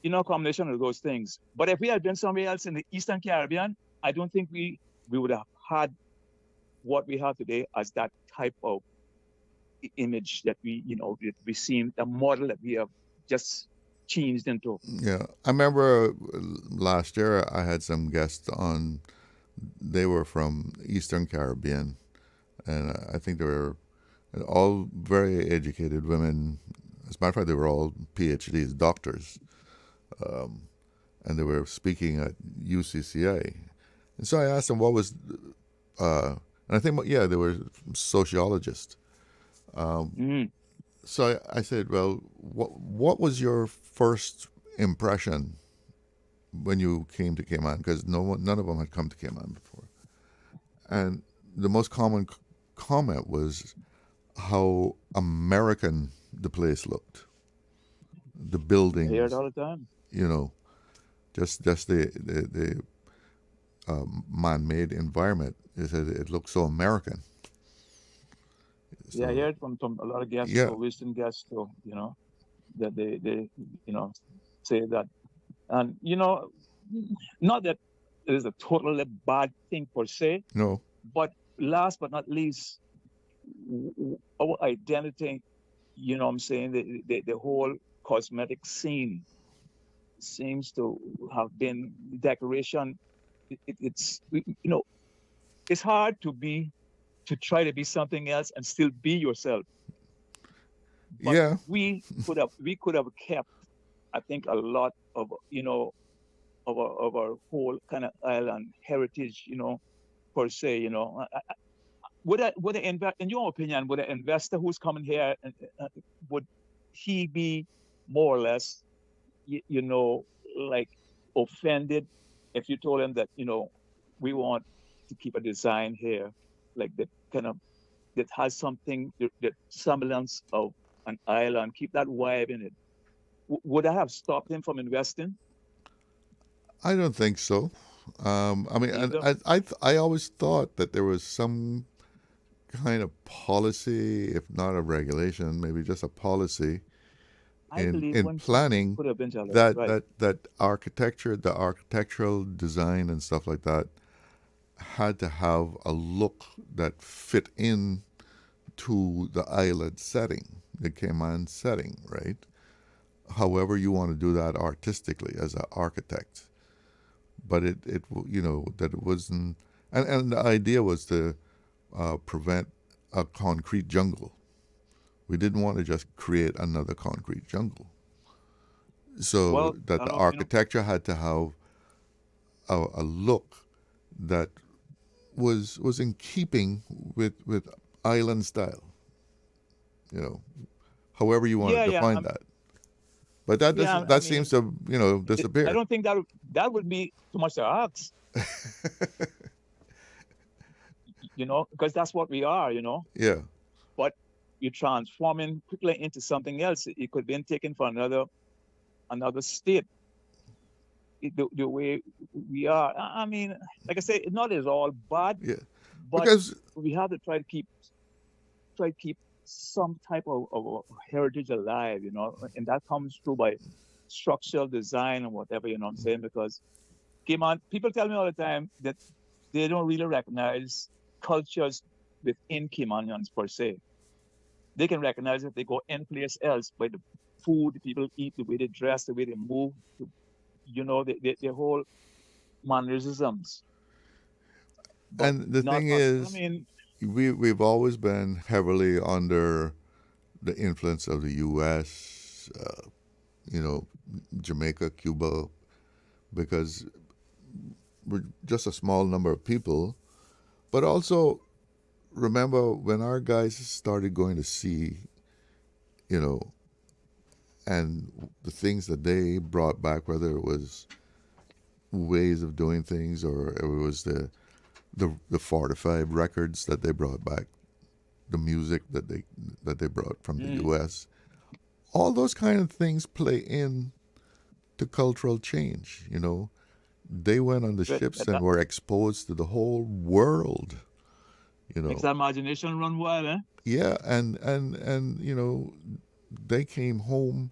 A combination of those things. But if we had been somewhere else in the Eastern Caribbean, I don't think we would have had what we have today as that type of image that we seen, the model that we have just changed into. Yeah, I remember last year I had some guests on. They were from Eastern Caribbean, and I think they were all very educated women. As a matter of fact, they were all PhDs, doctors, and they were speaking at UCCA. And so I asked them what was, and I think, yeah, they were sociologists. So I said, well, what was your first impression when you came to Cayman? Because none of them had come to Cayman before. And the most common comment was how American the place looked. The buildings. I hear it all the time. Just the man-made environment. It looked so American. Yeah, I heard from a lot of guests, or Western guests, too, that they say that. And, not that it is a totally bad thing per se. No. But last but not least, our identity, what I'm saying, the whole cosmetic scene seems to have been decoration. It's hard to try to be something else and still be yourself. But we could have kept, I think, a lot of of our whole kind of island heritage, per se. In your opinion, would an investor who's coming here, would he be more or less, like offended if you told him that we want to keep a design here, like that has something, the semblance of an island, keep that vibe in it? Would I have stopped him from investing? I don't think so. I mean, I always thought that there was some kind of policy, if not a regulation, maybe just a policy in planning that architecture, the architectural design and stuff like that had to have a look that fit in to the island setting, the Cayman setting, right? However you want to do that artistically as an architect. But that it wasn't, and the idea was to prevent a concrete jungle. We didn't want to just create another concrete jungle. So that the architecture had to have a look that was in keeping with island style. However you want to define that. But that seems to disappear. I don't think that would be too much to ask. Because that's what we are. Yeah. But you're transforming quickly into something else. It could be taken for another state. The way we are. I mean, like I say, it's not at all bad. Yeah. But because we have to try to keep some type of heritage alive, and that comes through by structural design and whatever, what I'm saying? Because Cayman, people tell me all the time that they don't really recognize cultures within Caymanians per se. They can recognize if they go any place else by the food the people eat, the way they dress, the way they move, their whole mannerisms. And the not thing us. is, I mean, we've always been heavily under the influence of the U.S., Jamaica, Cuba, because we're just a small number of people. But also, remember when our guys started going to sea, and the things that they brought back, whether it was ways of doing things or it was the 45 records that they brought back, the music that they brought from the U.S., all those kind of things play in to cultural change. They went on the ships and were exposed to the whole world. makes the imagination run wild, eh? Yeah, and they came home.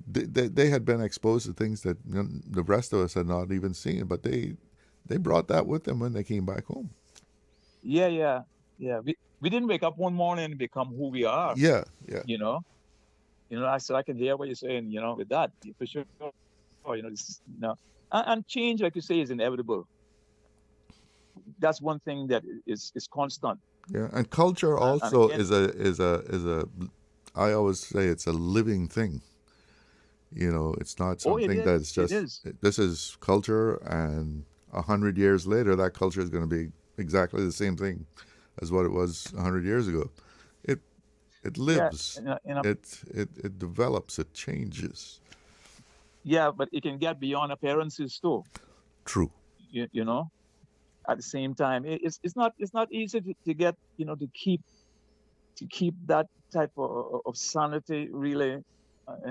They had been exposed to things that the rest of us had not even seen, but they brought that with them when they came back home. Yeah. We didn't wake up one morning and become who we are. Yeah. So I can hear what you're saying. With that, for sure. And change, like you say, is inevitable. That's one thing that is constant. Yeah, and culture also is a. I always say it's a living thing. It's not something that's just. This is culture, and 100 years later, that culture is going to be exactly the same thing as what it was 100 years ago. It lives. Yeah, it develops. It changes. Yeah, but it can get beyond appearances too. True. At the same time, it's not easy to get to keep that type of sanity really,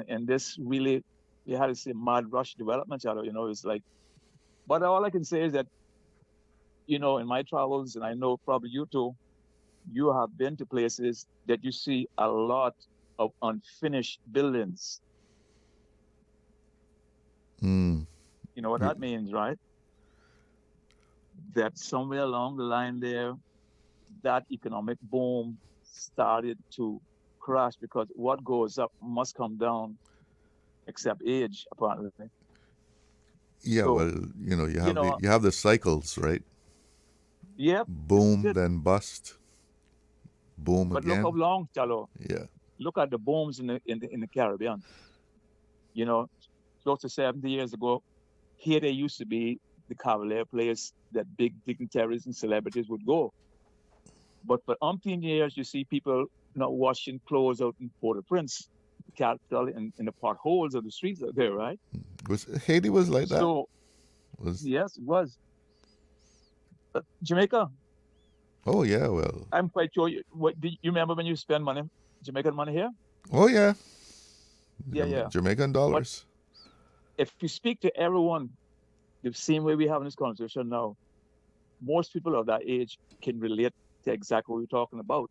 and this really, you had to say mad rush development. It's like, but all I can say is that in my travels, and I know probably you too, you have been to places that you see a lot of unfinished buildings. You know what that means, right? That somewhere along the line there, that economic boom started to crash, because what goes up must come down, except age, apparently. Yeah, So, well, you have the cycles, right? Yep. Boom, then bust. Boom but again. look how long, Chalo. Yeah. Look at the booms in the Caribbean. Close to 70 years ago, here they used to be the Cavalier players that big dignitaries and celebrities would go. But for umpteen years, you see people not washing clothes out in Port-au-Prince, the capital, in the potholes of the streets out there, right? Haiti was like that? So, yes, it was. Jamaica. Oh, yeah, well. I'm quite sure. Do you remember when you spend money, Jamaican money here? Oh, yeah. Yeah. Jamaican dollars. But if you speak to everyone the same way we have in this conversation now, most people of that age can relate to exactly what we're talking about.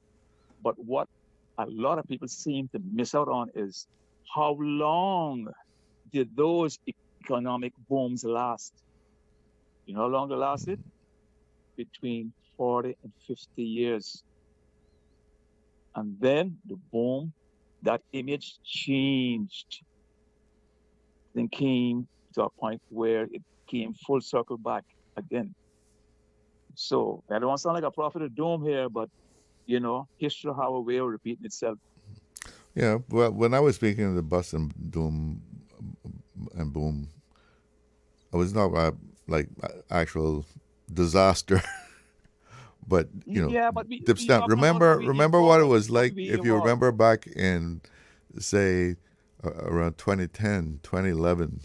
But what a lot of people seem to miss out on is how long did those economic booms last? You know how long they lasted? Between 40 and 50 years. And then the boom, that image changed. Then came to a point where it came full circle back again. So I don't want to sound like a prophet of doom here, but history have a way of repeating itself. Yeah, well, when I was speaking of the bust and boom, I was not like actual disaster, but remember what it was like. If you remember back in, say, around 2010, 2011,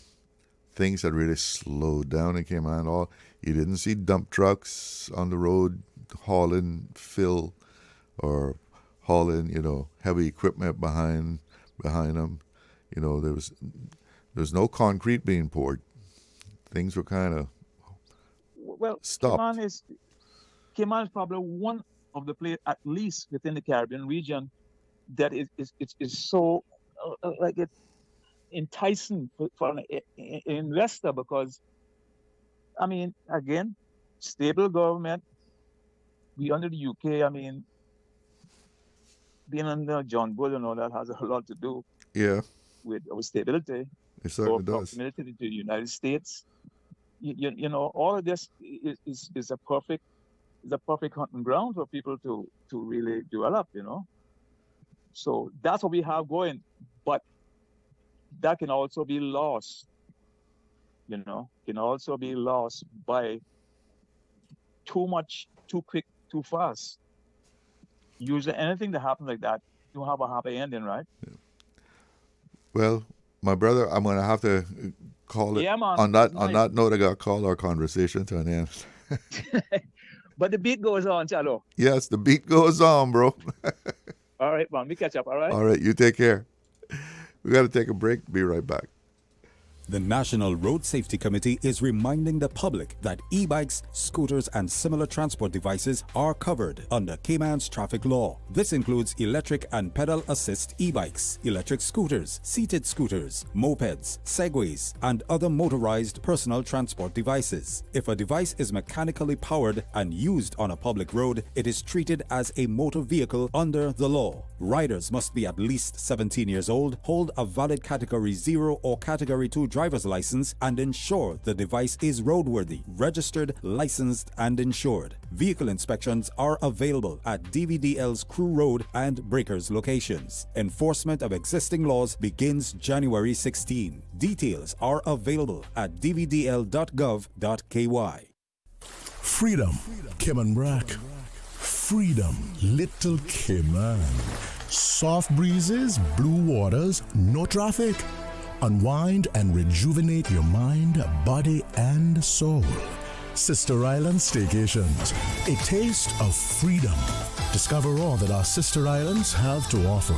things had really slowed down and came on. You didn't see dump trucks on the road hauling fill or hauling, heavy equipment behind them. There was no concrete being poured. Things were kind of stopped. Cayman is probably one of the places, at least within the Caribbean region, that is so like it's enticing for an investor, because again, stable government. We under the UK, being under John Bull and all that has a lot to do with our stability. It certainly does. Proximity to the United States. you know, all of this is a perfect hunting ground for people to really develop, you know. So that's what we have going, but that can also be lost, you know, can also be lost by too much, too quick, too fast. Usually anything that happens like that, you have a happy ending, right? Well, my brother, I'm going to have to call it. Yeah, man. On that note, I got to call our conversation to an end. But the beat goes on, Chalo. Yes, the beat goes on, bro. All right, man. We catch up, all right? All right, you take care. We got to take a break. Be right back. The National Road Safety Committee is reminding the public that e-bikes, scooters, and similar transport devices are covered under Cayman's traffic law. This includes electric and pedal assist e-bikes, electric scooters, seated scooters, mopeds, segways, and other motorized personal transport devices. If a device is mechanically powered and used on a public road, it is treated as a motor vehicle under the law. Riders must be at least 17 years old, hold a valid Category 0 or Category 2 driver's license, and ensure the device is roadworthy, registered, licensed, and insured. Vehicle inspections are available at DVDL's Crew Road and Breakers locations. Enforcement of existing laws begins January 16. Details are available at dvdl.gov.ky. Freedom, Cayman Brack. Freedom, Little Cayman. Soft breezes, blue waters, no traffic. Unwind and rejuvenate your mind, body, and soul. Sister Island Staycations, a taste of freedom. Discover all that our sister islands have to offer.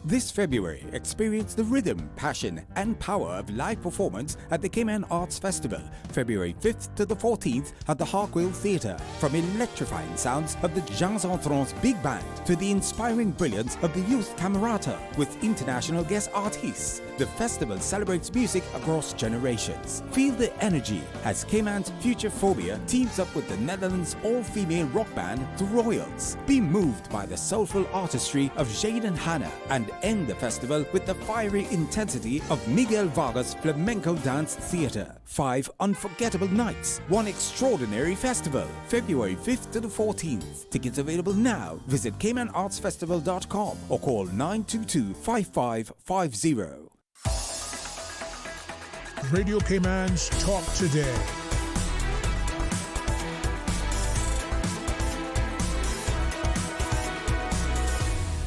This February, experience the rhythm, passion, and power of live performance at the Cayman Arts Festival, February 5th to the 14th at the Harkwell Theatre. From electrifying sounds of the Jazz en Trance Big Band to the inspiring brilliance of the Youth Camerata with international guest artists, the festival celebrates music across generations. Feel the energy as Cayman's Future Phobia teams up with the Netherlands' all-female rock band, The Royals. Be moved by the soulful artistry of Jaden Hanna and end the festival with the fiery intensity of Miguel Vargas Flamenco Dance Theatre. 5 unforgettable nights, 1 extraordinary festival, February 5th to the 14th. Tickets available now. Visit CaymanArtsFestival.com or call 922-5550. Radio Cayman's Talk Today.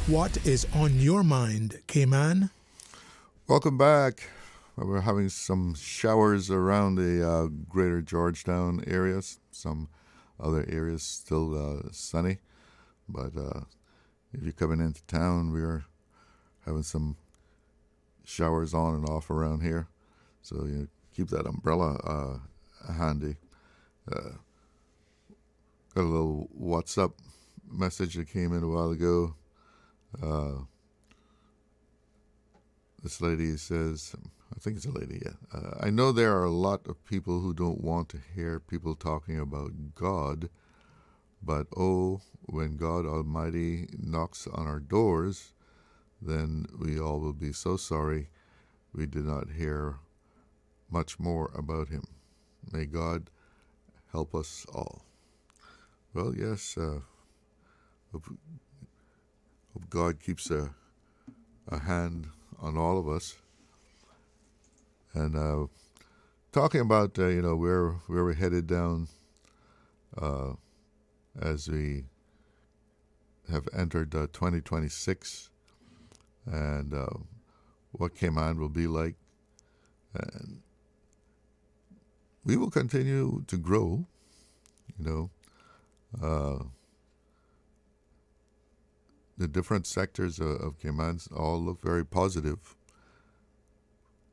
What is on your mind, Cayman? Welcome back. We're having some showers around the greater Georgetown areas. Some other areas still sunny. But if you're coming into town, we're having some showers on and off around here. So you keep that umbrella handy. Got a little WhatsApp message that came in a while ago. This lady says, I think it's a lady, yeah. I know there are a lot of people who don't want to hear people talking about God, but oh, when God Almighty knocks on our doors, then we all will be so sorry we did not hear much more about him. May God help us all. Well, yes, hope God keeps a hand on all of us. And talking about where we're headed down as we have entered 2026, and what Cayman will be like, and we will continue to grow. The different sectors of Cayman all look very positive.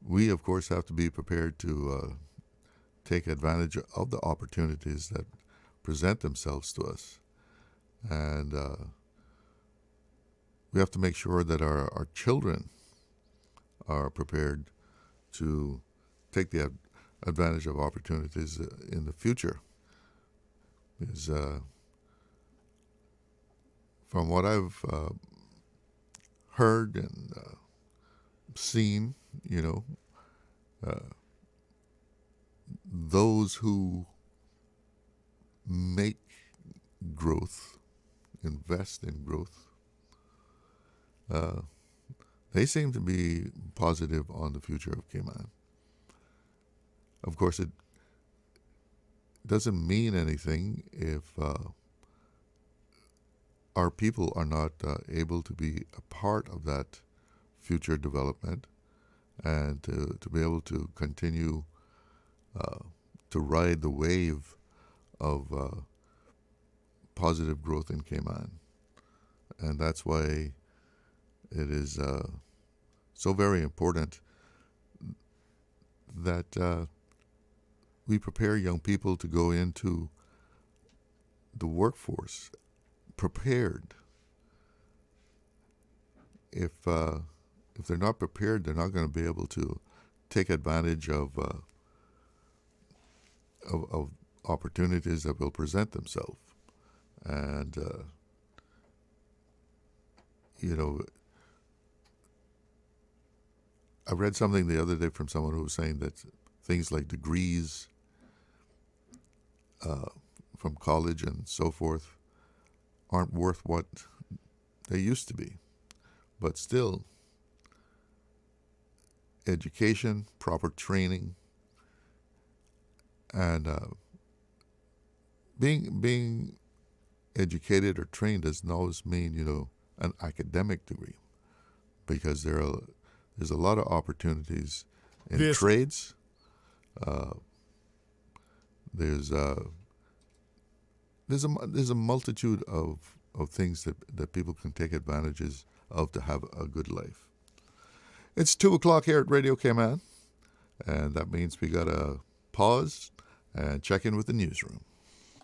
We, of course, have to be prepared to take advantage of the opportunities that present themselves to us. And we have to make sure that our children are prepared to take the advantage of opportunities in the future. Because from what I've heard and seen, those who make growth, invest in growth, they seem to be positive on the future of Cayman. Of course, it doesn't mean anything if our people are not able to be a part of that future development and to be able to continue to ride the wave of positive growth in Cayman. And that's why it is so very important that we prepare young people to go into the workforce prepared. If they're not prepared, they're not going to be able to take advantage of opportunities that will present themselves. And I read something the other day from someone who was saying that things like degrees from college and so forth aren't worth what they used to be. But still, education, proper training, and being educated or trained doesn't always mean, an academic degree, because there's a lot of opportunities in trades. There's a multitude of things that people can take advantages of to have a good life. It's 2:00 here at Radio Cayman, and that means we got to pause and check in with the newsroom.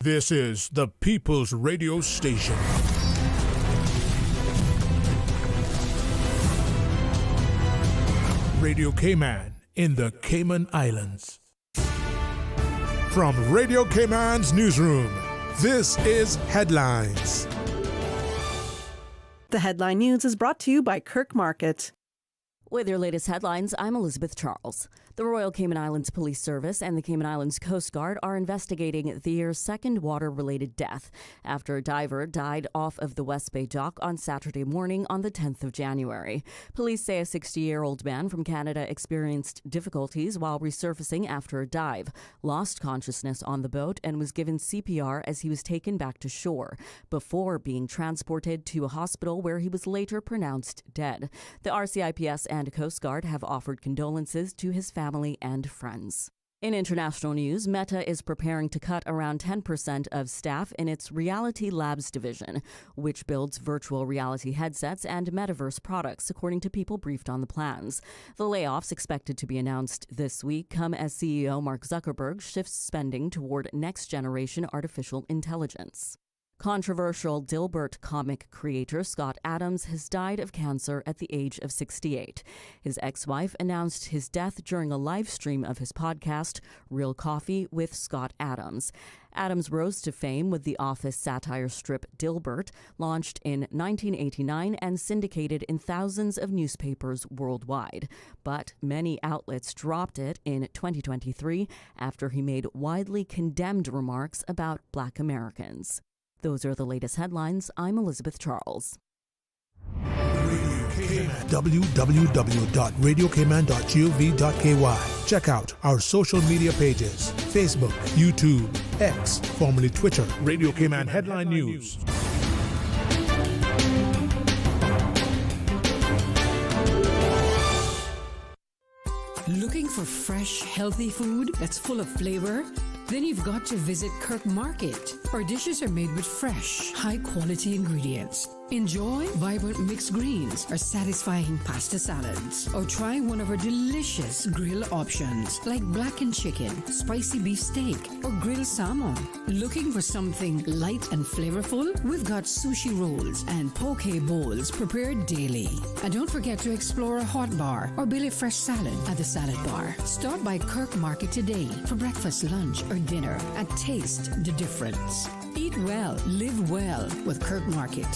This is the People's Radio Station. Radio Cayman in the Cayman Islands. From Radio Cayman's newsroom, this is Headlines. The Headline News is brought to you by Kirk Market. With your latest headlines, I'm Elizabeth Charles. The Royal Cayman Islands Police Service and the Cayman Islands Coast Guard are investigating the year's second water-related death after a diver died off of the West Bay dock on Saturday morning on the 10th of January. Police say a 60-year-old man from Canada experienced difficulties while resurfacing after a dive, lost consciousness on the boat, and was given CPR as he was taken back to shore before being transported to a hospital where he was later pronounced dead. The RCIPS and Coast Guard have offered condolences to his family and friends. In international news, Meta is preparing to cut around 10% of staff in its Reality Labs division, which builds virtual reality headsets and metaverse products, according to people briefed on the plans. The layoffs, expected to be announced this week, come as CEO Mark Zuckerberg shifts spending toward next-generation artificial intelligence. Controversial Dilbert comic creator Scott Adams has died of cancer at the age of 68. His ex-wife announced his death during a live stream of his podcast, Real Coffee with Scott Adams. Adams rose to fame with the Office satire strip Dilbert, launched in 1989 and syndicated in thousands of newspapers worldwide. But many outlets dropped it in 2023 after he made widely condemned remarks about Black Americans. Those are the latest headlines. I'm Elizabeth Charles. www.radiocayman.gov.ky. Check out our social media pages: Facebook, YouTube, X, formerly Twitter, Radio Cayman Headline News. Looking for fresh, healthy food that's full of flavor? Then you've got to visit Kirk Market. Our dishes are made with fresh, high-quality ingredients. Enjoy vibrant mixed greens or satisfying pasta salads. Or try one of our delicious grill options like blackened chicken, spicy beef steak, or grilled salmon. Looking for something light and flavorful? We've got sushi rolls and poke bowls prepared daily. And don't forget to explore a hot bar or Billy Fresh salad at the salad bar. Stop by Kirk Market today for breakfast, lunch, or dinner and taste the difference. Eat well, live well with Kirk Market.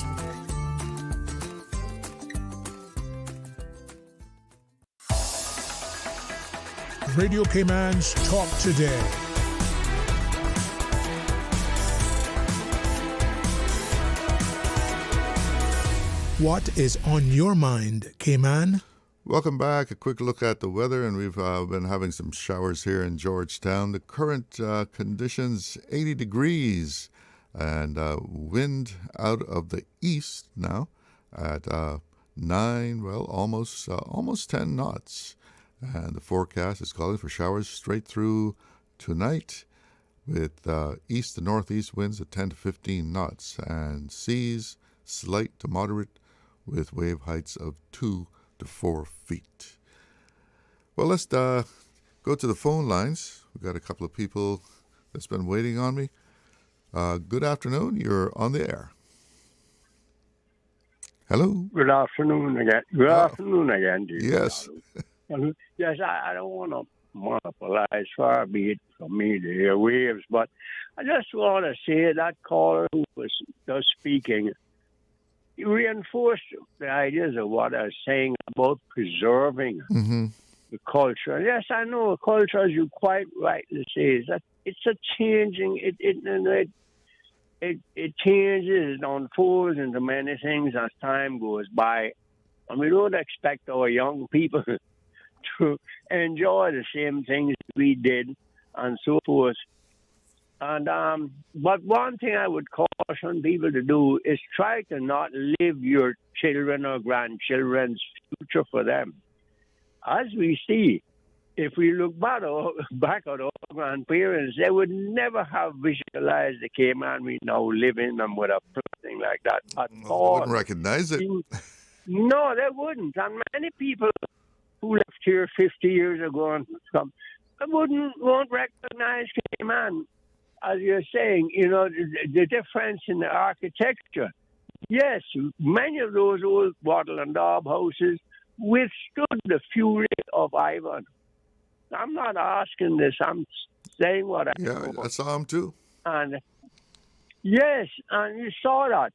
Radio Cayman's Talk Today. What is on your mind, Cayman? Welcome back. A quick look at the weather, and we've been having some showers here in Georgetown. The current conditions, 80 degrees, and wind out of the east now at 9, almost 10 knots. And the forecast is calling for showers straight through tonight with east to northeast winds at 10 to 15 knots and seas slight to moderate with wave heights of 2 to 4 feet. Well, let's go to the phone lines. We've got a couple of people that's been waiting on me. Good afternoon. You're on the air. Hello. Good afternoon again. Good afternoon again. Yes. Yes, I don't want to monopolize, far be it from me to hear waves, but I just want to say that caller who was just speaking, he reinforced the ideas of what I was saying about preserving the culture. Yes, I know culture, as you quite rightly say, is that it's a changing. It changes, it unfolds into many things as time goes by, and we don't expect our young people to enjoy the same things we did and so forth. And but one thing I would caution people to do is try to not live your children or grandchildren's future for them. As we see, if we look back at our grandparents, they would never have visualized the Cayman we now live in and would have something like that at all. I wouldn't recognize it. No, they wouldn't. And many people who left here 50 years ago and won't recognize Cayman. As you're saying, the difference in the architecture. Yes, many of those old wattle and daub houses withstood the fury of Ivan. I'm not asking this. I'm saying what I know. I saw them too. And yes, and you saw that.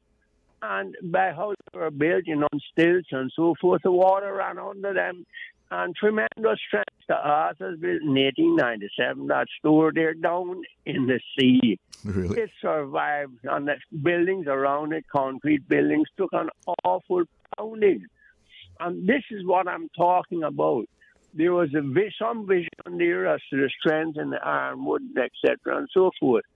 And by how they were built, on stilts and so forth, the water ran under them. And tremendous strength. The Arthur's built in 1897. That store there down in the sea. Really? It survived. And the buildings around it, concrete buildings, took an awful pounding. And this is what I'm talking about. There was some vision there as to the strength in the ironwood, etc., and so forth.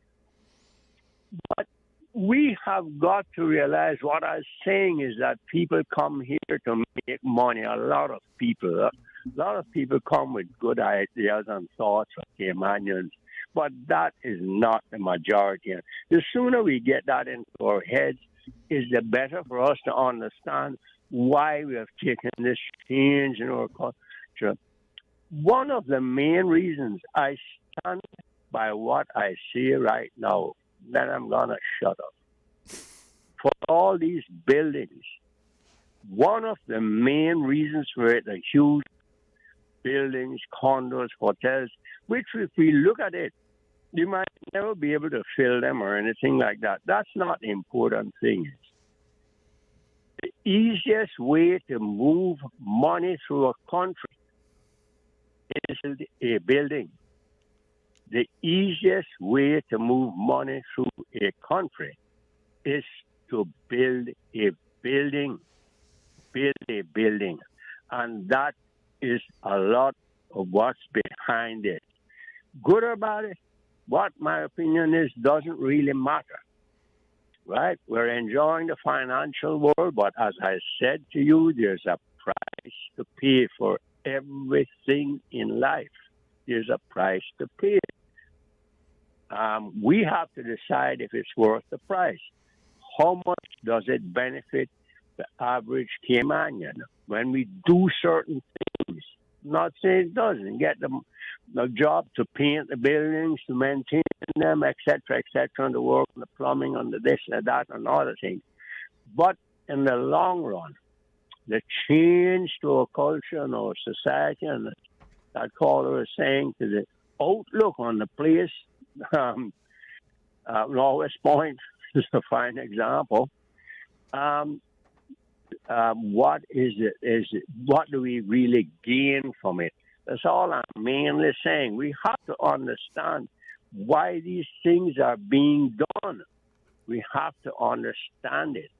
But we have got to realize what I was saying is that people come here to make money. A lot of people come with good ideas and thoughts for Caymanians, but that is not the majority. The sooner we get that into our heads, is the better for us to understand why we have taken this change in our culture. One of the main reasons I stand by what I say right now, then I'm going to shut up. For all these buildings, one of the main reasons for it, the huge buildings, condos, hotels, which if we look at it, you might never be able to fill them or anything like that. That's not the important thing. The easiest way to move money through a country is a building. The easiest way to move money through a country is to build a building. Build a building. And that is a lot of what's behind it. Good or bad, what my opinion is doesn't really matter. Right? We're enjoying the financial world, but as I said to you, there's a price to pay for everything in life. There's a price to pay. We have to decide if it's worth the price. How much does it benefit the average Caymanian when we do certain things? Not saying it doesn't. Get the job to paint the buildings, to maintain them, etc., and the work, and the plumbing, and the this and that, and other things. But in the long run, the change to our culture and our society, and that caller is saying to the outlook on the place, Norwest Point is a fine example. What is it? What do we really gain from it? That's all I'm mainly saying. We have to understand why these things are being done. We have to understand it.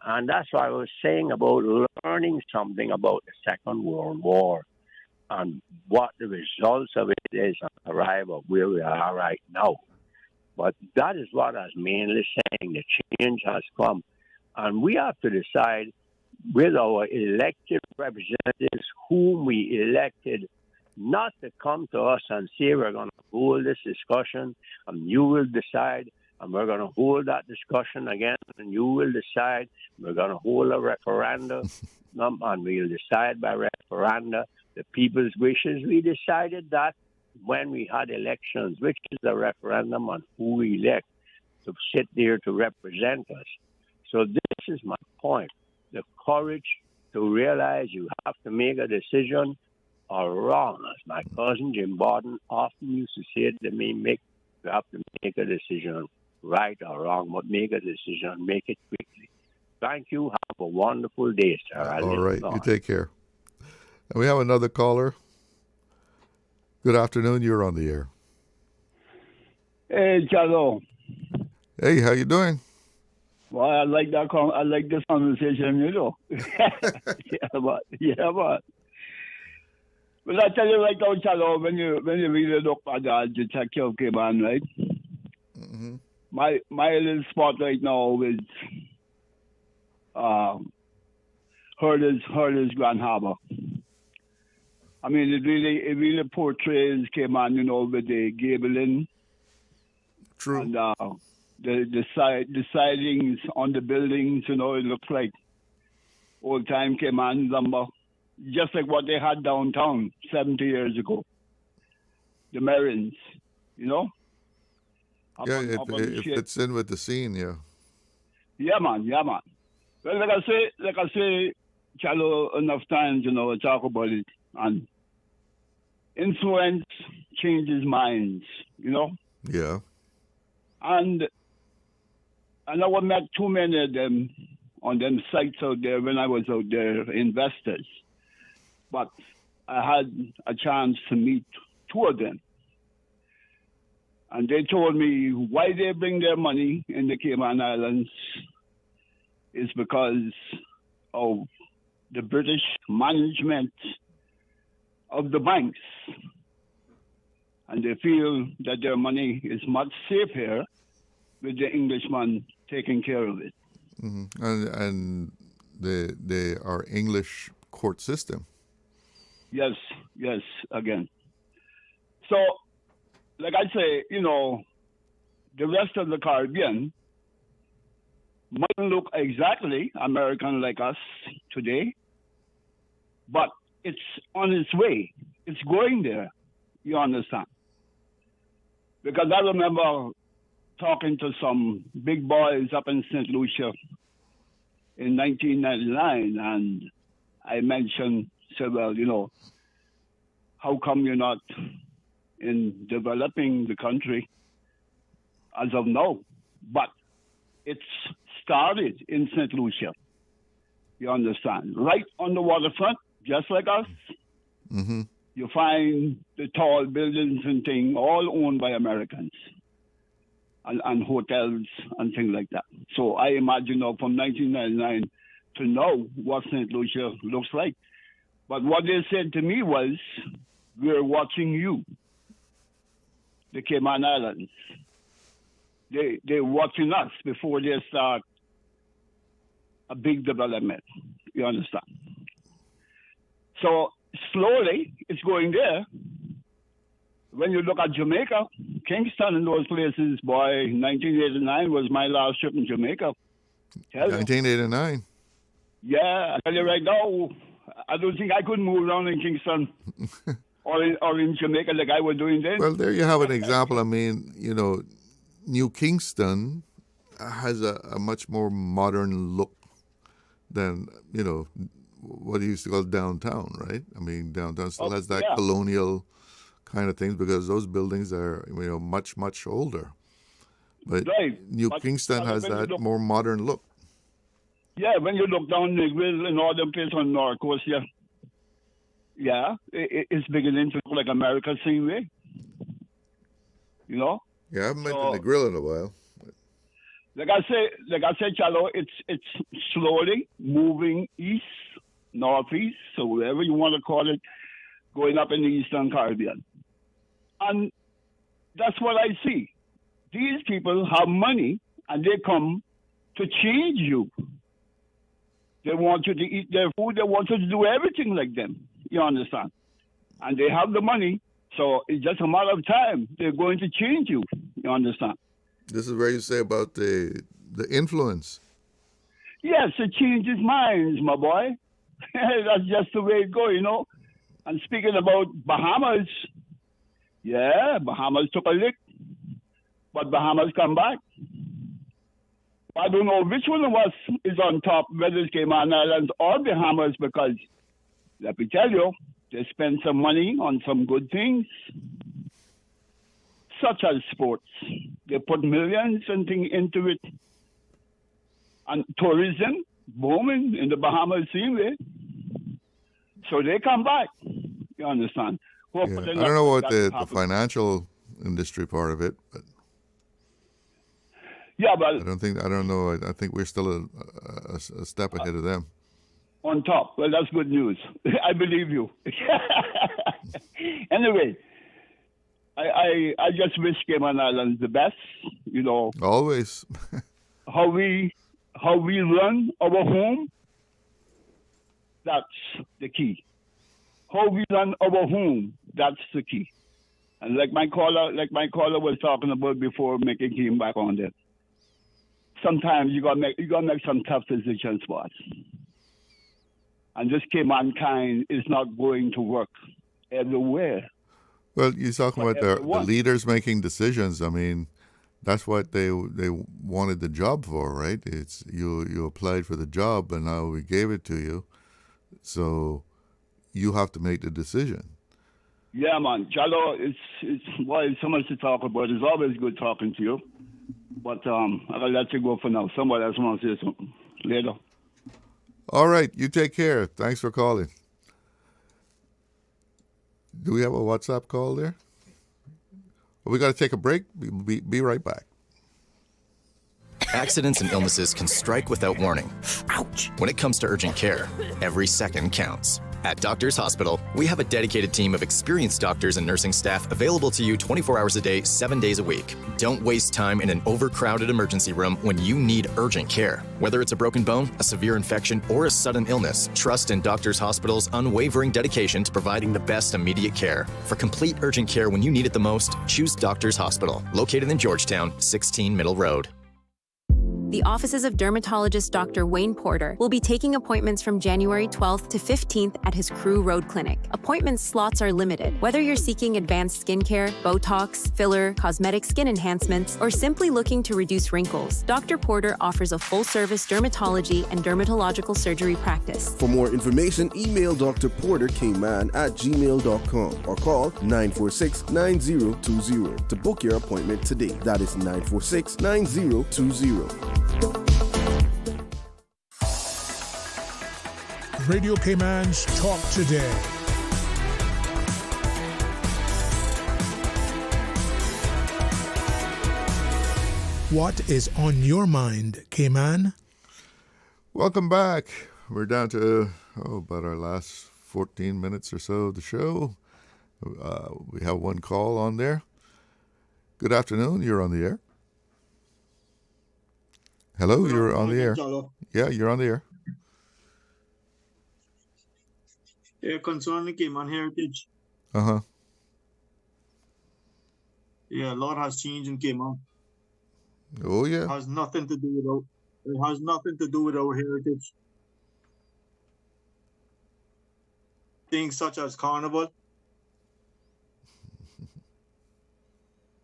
And that's what I was saying about learning something about the Second World War and what the results of it is on the arrival of where we are right now. But that is what I was mainly saying. The change has come. And we have to decide with our elected representatives whom we elected, not to come to us and say we're going to hold this discussion and you will decide, and we're going to hold that discussion again and you will decide. We're going to hold a referendum and we'll decide by referenda the people's wishes. We decided that when we had elections, which is a referendum on who we elect to sit there to represent us. So this is my point. The courage to realize you have to make a decision or wrong. As my cousin Jim Borden often used to say to me, you have to make a decision, right or wrong, but make a decision, make it quickly. Thank you. Have a wonderful day, sir. All right. You take care. And we have another caller. Good afternoon. You're on the air. Hey, Chalo. Hey, how you doing? Well, I like that. I like this conversation, you know. yeah, but. But I tell you right now, Chalo, when you really look at that detective came on, right? Mm-hmm. My little spot right now is Hurley's Grand Harbor. I mean, it really portrays came on, you know, with the gabling. True. And the sidings on the buildings, you know, it looks like old time came on lumber, just like what they had downtown 70 years ago. The Marines, you know. Yeah, it fits in with the scene, yeah. Yeah, man. Well, like I say, Chalo, enough times, you know, I talk about it. And influence changes minds, you know? Yeah. And I never met too many of them on them sites out there when I was out there, investors. But I had a chance to meet two of them. And they told me why they bring their money in the Cayman Islands is because of the British management of the banks. And they feel that their money is much safer with the Englishman taking care of it. Mm-hmm. And they are English court system. Yes, again. So, like I say, you know, the rest of the Caribbean mightn't look exactly American like us today, but it's on its way. It's going there, you understand? Because I remember talking to some big boys up in St. Lucia in 1999, and I mentioned, said, well, you know, how come you're not in developing the country as of now? But it's started in St. Lucia, you understand? Right on the waterfront, just like us. Mm-hmm. You find the tall buildings and things all owned by Americans and hotels and things like that. So I imagine now from 1999 to now what St. Lucia looks like. But what they said to me was, we're watching you, the Cayman Islands. They're watching us before they start a big development. You understand? So slowly, it's going there. When you look at Jamaica, Kingston and those places, boy, 1989 was my last trip in Jamaica. 1989. Yeah, I tell you right now, I don't think I could move around in Kingston or in Jamaica like I was doing then. Well, there you have an example. I mean, you know, New Kingston has a much more modern look than, you know, what he used to call downtown, right? I mean, downtown still has that colonial kind of things because those buildings are, you know, much, much older. But New Kingston has that more modern look. Yeah, when you look down Negril and all them places on North Coast, yeah. yeah, it's beginning to look like America same way. You know? Yeah, I haven't been to the grill in a while. Like I said, Chalo, it's slowly moving east, northeast, so whatever you want to call it, going up in the Eastern Caribbean. And that's what I see. These people have money and they come to change you. They want you to eat their food, they want you to do everything like them. You understand? And they have the money, so it's just a matter of time. They're going to change you. You understand? This is where you say about the influence. Yes, it changes minds, my boy. That's just the way it goes, you know. And speaking about Bahamas, yeah, Bahamas took a lick, but Bahamas come back. I don't know which one of us is on top, whether it's Cayman Islands or Bahamas, because let me tell you, they spend some money on some good things, such as sports. They put millions and things into it. And tourism, booming in the Bahamas, same way. So they come back. You understand? Yeah. I don't know what the financial industry part of it, but yeah, but I don't know. I think we're still a step ahead of them. On top. Well, that's good news. I believe you. Anyway, I just wish Cayman Islands the best. You know. Always. how we run our home. That's the key. How we run our home. That's the key. And like my caller was talking about before, making came back on there. Sometimes you gotta make some tough decisions, boss. And this mankind is not going to work everywhere. Well, you're talking about the leaders making decisions. I mean, that's what they wanted the job for, right? It's you applied for the job, and now we gave it to you, so you have to make the decision. Yeah, man, Chalo, it's so much to talk about. It's always good talking to you. But I'll let you go for now. Somebody else wants to say something. Later. All right. You take care. Thanks for calling. Do we have a WhatsApp call there? Well, we got to take a break. Be right back. Accidents and illnesses can strike without warning. Ouch! When it comes to urgent care, every second counts. At Doctors Hospital, we have a dedicated team of experienced doctors and nursing staff available to you 24 hours a day, 7 days a week. Don't waste time in an overcrowded emergency room when you need urgent care. Whether it's a broken bone, a severe infection, or a sudden illness, trust in Doctors Hospital's unwavering dedication to providing the best immediate care. For complete urgent care when you need it the most, choose Doctors Hospital, located in Georgetown, 16 Middle Road. The offices of dermatologist Dr. Wayne Porter will be taking appointments from January 12th to 15th at his Crew Road Clinic. Appointment slots are limited. Whether you're seeking advanced skincare, Botox, filler, cosmetic skin enhancements, or simply looking to reduce wrinkles, Dr. Porter offers a full-service dermatology and dermatological surgery practice. For more information, email Dr. Porter Kman at gmail.com or call 946-9020 to book your appointment today. That is 946-9020. Radio Cayman's Talk Today. What is on your mind, Cayman? Welcome back. We're down to about our last 14 minutes or so of the show. We have one call on there. Good afternoon. You're on the air. Hello, you're on the air. Yeah, you're on the air. Yeah, concerning Cayman heritage. Uh-huh. Yeah, a lot has changed in Cayman. Oh yeah. It has nothing to do with our heritage. Things such as carnival,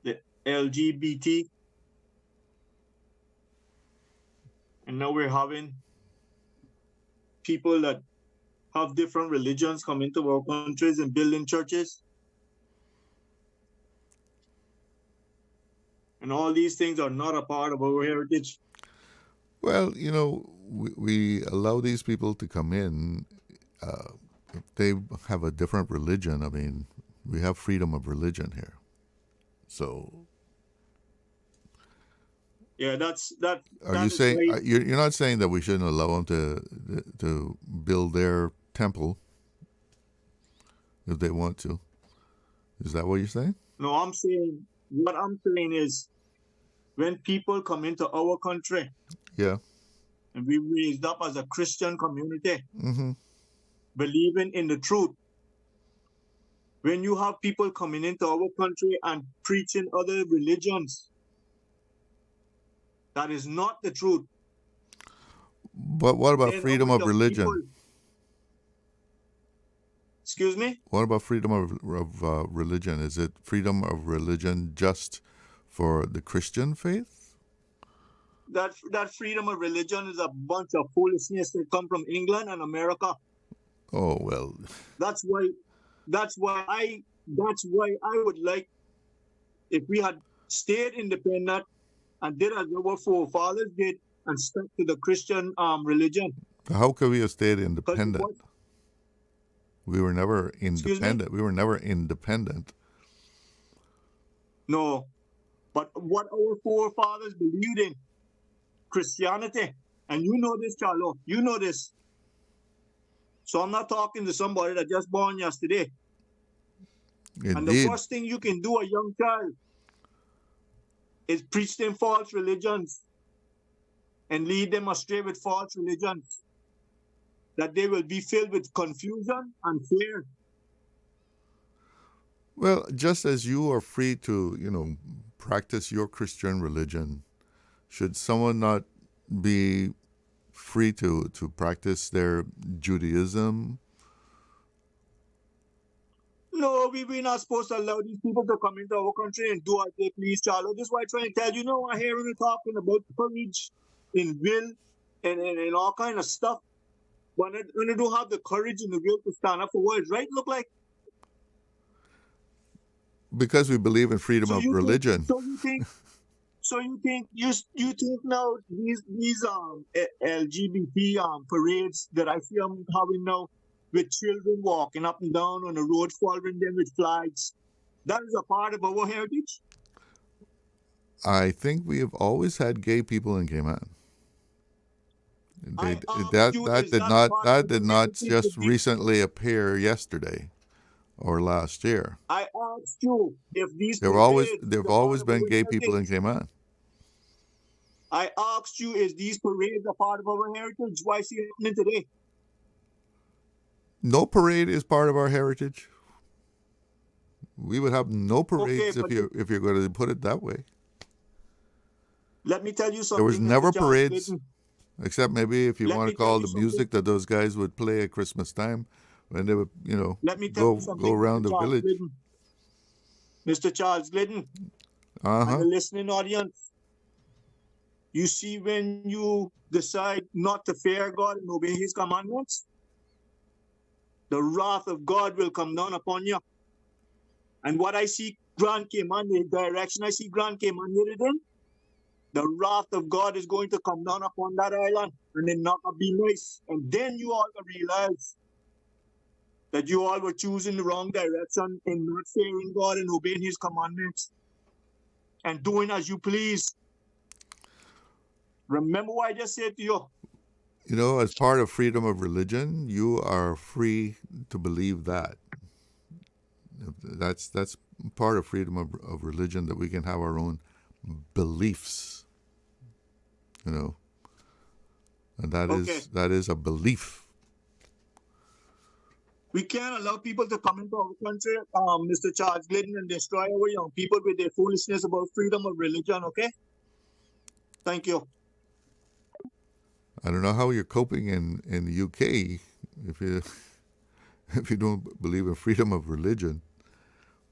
the LGBT, and now we're having people that have different religions come into our countries and building churches. And all these things are not a part of our heritage. Well, you know, we allow these people to come in they have a different religion. I mean, we have freedom of religion here. So, yeah, that. are you saying you're not saying that we shouldn't allow them to build their temple if they want to? Is that what you're saying? No, what I'm saying is, when people come into our country, yeah, and we raised up as a Christian community, mm-hmm. believing in the truth. When you have people coming into our country and preaching other religions, that is not the truth. But what about freedom of religion? People, excuse me? What about freedom of religion? Is it freedom of religion just for the Christian faith? That freedom of religion is a bunch of foolishness that come from England and America. Oh well. That's why I would like, if we had stayed independent and did as our forefathers did and stuck to the Christian religion. How could we have stayed independent? We were never independent. We were never independent. No, but what our forefathers believed in, Christianity, and you know this, Charlo, you know this. So I'm not talking to somebody that just born yesterday. Indeed. And the first thing you can do, a young child, is preach them false religions and lead them astray with false religions, that they will be filled with confusion and fear. Well, just as you are free to, practice your Christian religion, should someone not be free to practice their Judaism? No, we're not supposed to allow these people to come into our country and do as they please, Charlo. This is why I try and tell you, I hear you talking about courage and will and all kind of stuff. When they don't have the courage and the will to stand up for what is right, look like. Because we believe in freedom of religion. So you think now these LGBT parades that I see them having now, with children walking up and down on the road, following them with flags, that is a part of our heritage? I think we have always had gay people in Cayman. That did not just recently appear yesterday or last year. I asked you if these there've always been gay people in Cayman. I asked you, is these parades a part of our heritage? Why is it happening today? No parade is part of our heritage. We would have no parades if you're going to put it that way. Let me tell you something. There was never parades, except maybe if you want to call the music that those guys would play at Christmas time when they would, go around the village. Mr. Charles Glidden, and the listening audience, you see, when you decide not to fear God and obey His commandments, the wrath of God will come down upon you. And what I see Grand Cayman, the direction I see Grand Cayman headed in, the wrath of God is going to come down upon that island, and then not gonna be nice. And then you all will realize that you all were choosing the wrong direction in not fearing God and obeying His commandments and doing as you please. Remember what I just said to you. As part of freedom of religion, you are free to believe that. That's part of freedom of religion, that we can have our own beliefs. And that is a belief. We can't allow people to come into our country, Mr. Charles Glidden, and destroy our young people with their foolishness about freedom of religion, okay? Thank you. I don't know how you're coping in the UK if you don't believe in freedom of religion.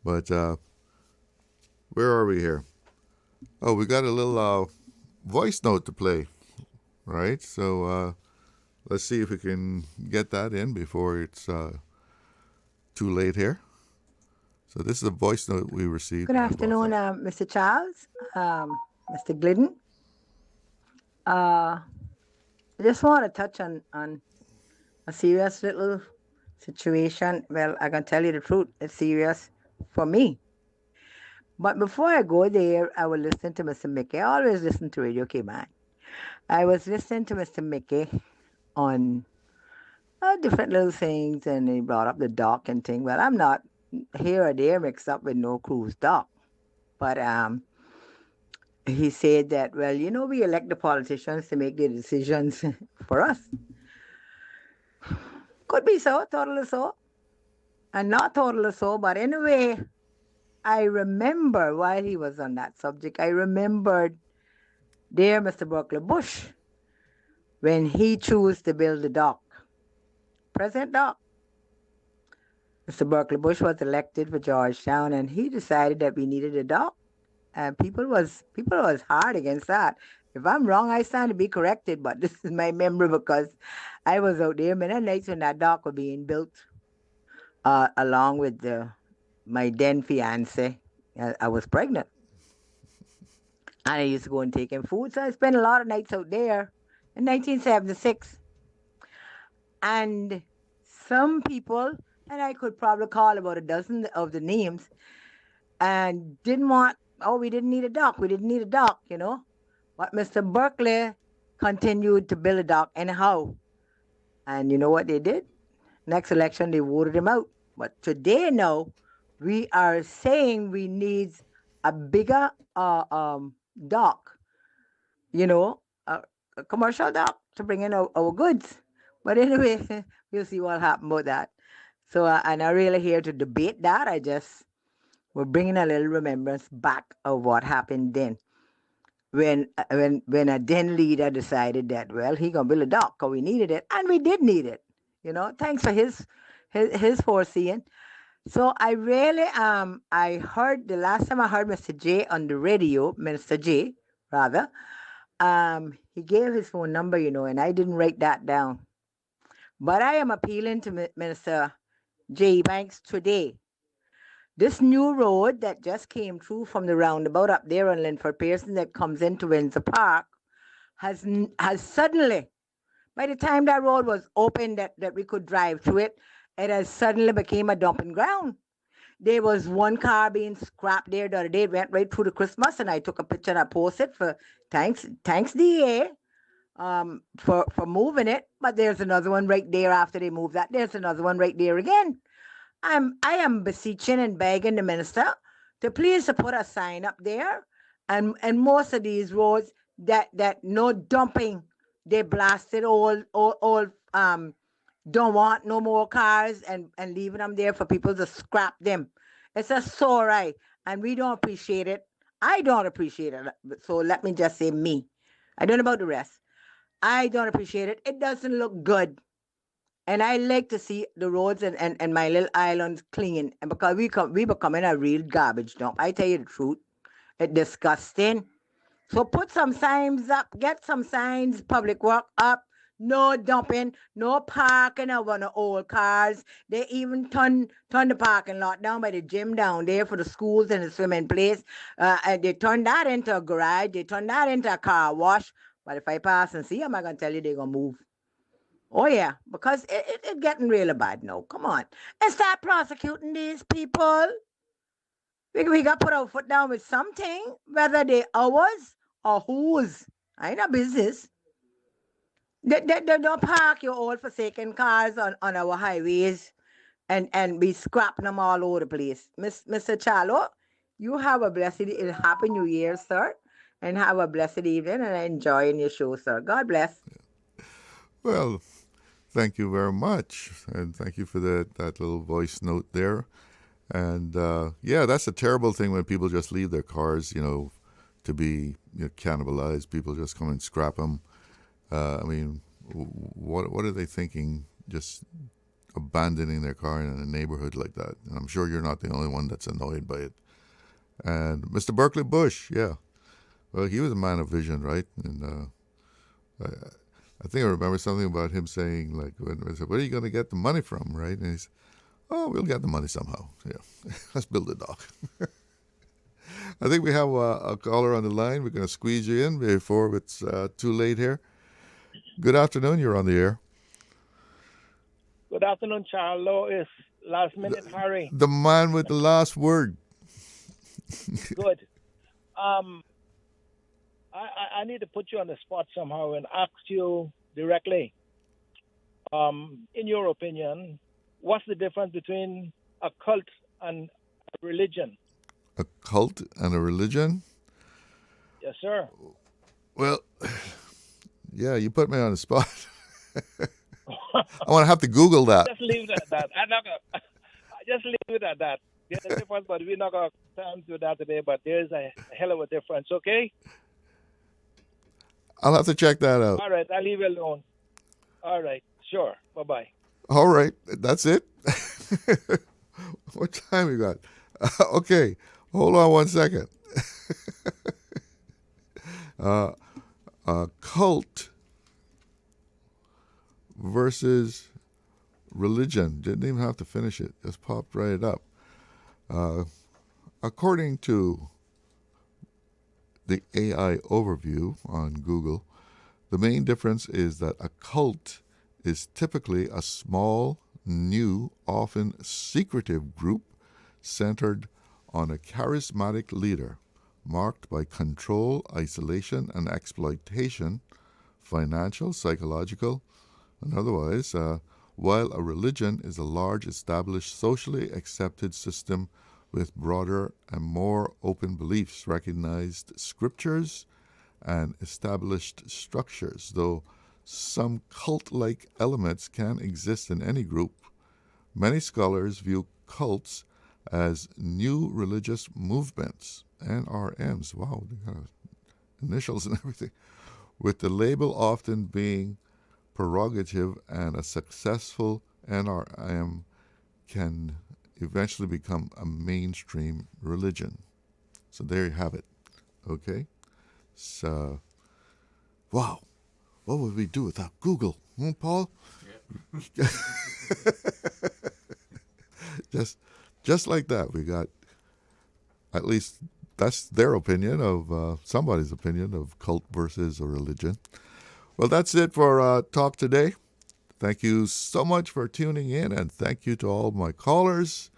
But where are we here? Oh, we got a little voice note to play, right? So let's see if we can get that in before it's too late here. So this is a voice note we received. Good afternoon, Mr. Charles, Mr. Glidden. I just want to touch on a serious situation, well, I can tell you the truth. It's serious for me. But before I go there, I will listen to Mr. Mickey. I always listen to Radio Cayman. I was listening to Mr. Mickey on different little things, and he brought up the dock and thing. Well, I'm not here or there mixed up with no cruise dock. But he said that, well, we elect the politicians to make the decisions for us. Could be so, totally so. And not totally so, but anyway, I remember while he was on that subject, I remembered dear Mr. Berkeley Bush when he chose to build the dock. President Dock. Mr. Berkeley Bush was elected for Georgetown, and he decided that we needed a dock. And people was hard against that. If I'm wrong, I stand to be corrected, but this is my memory because I was out there many nights when that dock was being built, along with my then fiance. I was pregnant. And I used to go and take him food, so I spent a lot of nights out there in 1976. And some people, and I could probably call about a dozen of the names, and we didn't need a dock. We didn't need a dock, But Mr. Berkeley continued to build a dock anyhow. And you know what they did? Next election, they voted him out. But today now, we are saying we need a bigger dock, a commercial dock to bring in our goods. But anyway, we'll see what happens about that. So I'm not really here to debate that. We're bringing a little remembrance back of what happened then. When a then leader decided that, well, he gonna build a dock because we needed it, and we did need it. Thanks for his foreseeing. So I really I heard the last time I heard Mr. J on the radio, Minister J rather, he gave his phone number, and I didn't write that down. But I am appealing to Minister J. Banks today. This new road that just came through from the roundabout up there on Linford Pearson that comes into Windsor Park has suddenly, by the time that road was open that we could drive through it, it has suddenly became a dumping ground. There was one car being scrapped there the other day. It went right through the Christmas, and I took a picture and I posted for thanks DA for moving it. But there's another one right there after they moved that. There's another one right there again. I am beseeching and begging the minister to please to put a sign up there, and most of these roads that no dumping, they blasted all don't want no more cars and leaving them there for people to scrap them. It's a sore eye, and we don't appreciate it. I don't appreciate it. So let me just say me. I don't know about the rest. I don't appreciate it. It doesn't look good. And I like to see the roads and my little islands clean. And because we becoming a real garbage dump. I tell you the truth. It's disgusting. So put some signs up. Get some signs, public work up. No dumping, no parking of the old cars. They even turn the parking lot down by the gym down there for the schools and the swimming place. And they turn that into a garage. They turn that into a car wash. But if I pass and see them, I'm going to tell you they're going to move. Oh, yeah, because it's getting really bad now. Come on. And start prosecuting these people. We got to put our foot down with something, whether they ours or whose. I ain't no business. They don't park your old forsaken cars on our highways and be scrapping them all over the place. Mr. Chalo, you have a blessed and happy New Year, sir, and have a blessed evening and enjoying your show, sir. God bless. Well, thank you very much, and thank you for that little voice note there. And yeah, that's a terrible thing when people just leave their cars, to be cannibalized. People just come and scrap them. I mean, what are they thinking? Just abandoning their car in a neighborhood like that. And I'm sure you're not the only one that's annoyed by it. And Mr. Berkeley Bush, yeah, well, he was a man of vision, right? And I think I remember something about him saying, like, where are you going to get the money from, right? And he said, oh, we'll get the money somehow. Yeah, let's build a dock. I think we have a caller on the line. We're going to squeeze you in before it's too late here. Good afternoon. You're on the air. Good afternoon, Charles. Lois. Last minute, Harry. The man with the last word. Good. I need to put you on the spot somehow and ask you directly. In your opinion, what's the difference between a cult and a religion? A cult and a religion? Yes, sir. Well, yeah, you put me on the spot. I want to have to Google that. Just leave it at that. Just leave it at that. There's a difference, but we're not going to turn to that today, but there's a hell of a difference, okay? I'll have to check that out. All right, I'll leave it alone. All right, sure. Bye-bye. All right, that's it? What time we got? Okay, hold on 1 second. Cult versus religion. Didn't even have to finish it. Just popped right up. According to the AI overview on Google, the main difference is that a cult is typically a small, new, often secretive group centered on a charismatic leader, marked by control, isolation, and exploitation, financial, psychological, and otherwise, while a religion is a large, established, socially accepted system with broader and more open beliefs, recognized scriptures, and established structures, though some cult-like elements can exist in any group. Many scholars view cults as new religious movements, NRMs, wow, they got initials and everything, with the label often being prerogative, and a successful NRM can eventually become a mainstream religion. So there you have it. Okay? So, wow. What would we do without Google? Paul? Yeah. Just like that, we got, at least that's their opinion of, somebody's opinion of cult versus a religion. Well, that's it for Talk Today. Thank you so much for tuning in, and thank you to all my callers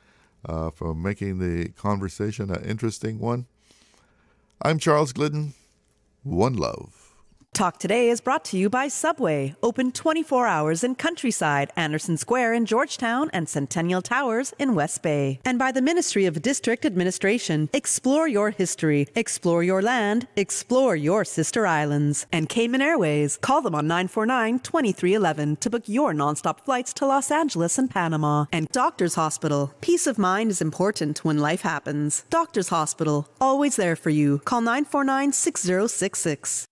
for making the conversation an interesting one. I'm Charles Glidden. One love. Talk Today is brought to you by Subway, open 24 hours in Countryside, Anderson Square in Georgetown, and Centennial Towers in West Bay. And by the Ministry of District Administration. Explore your history, explore your land, explore your sister islands. And Cayman Airways. Call them on 949-2311 to book your nonstop flights to Los Angeles and Panama. And Doctors Hospital. Peace of mind is important when life happens. Doctors Hospital, always there for you. Call 949-6066.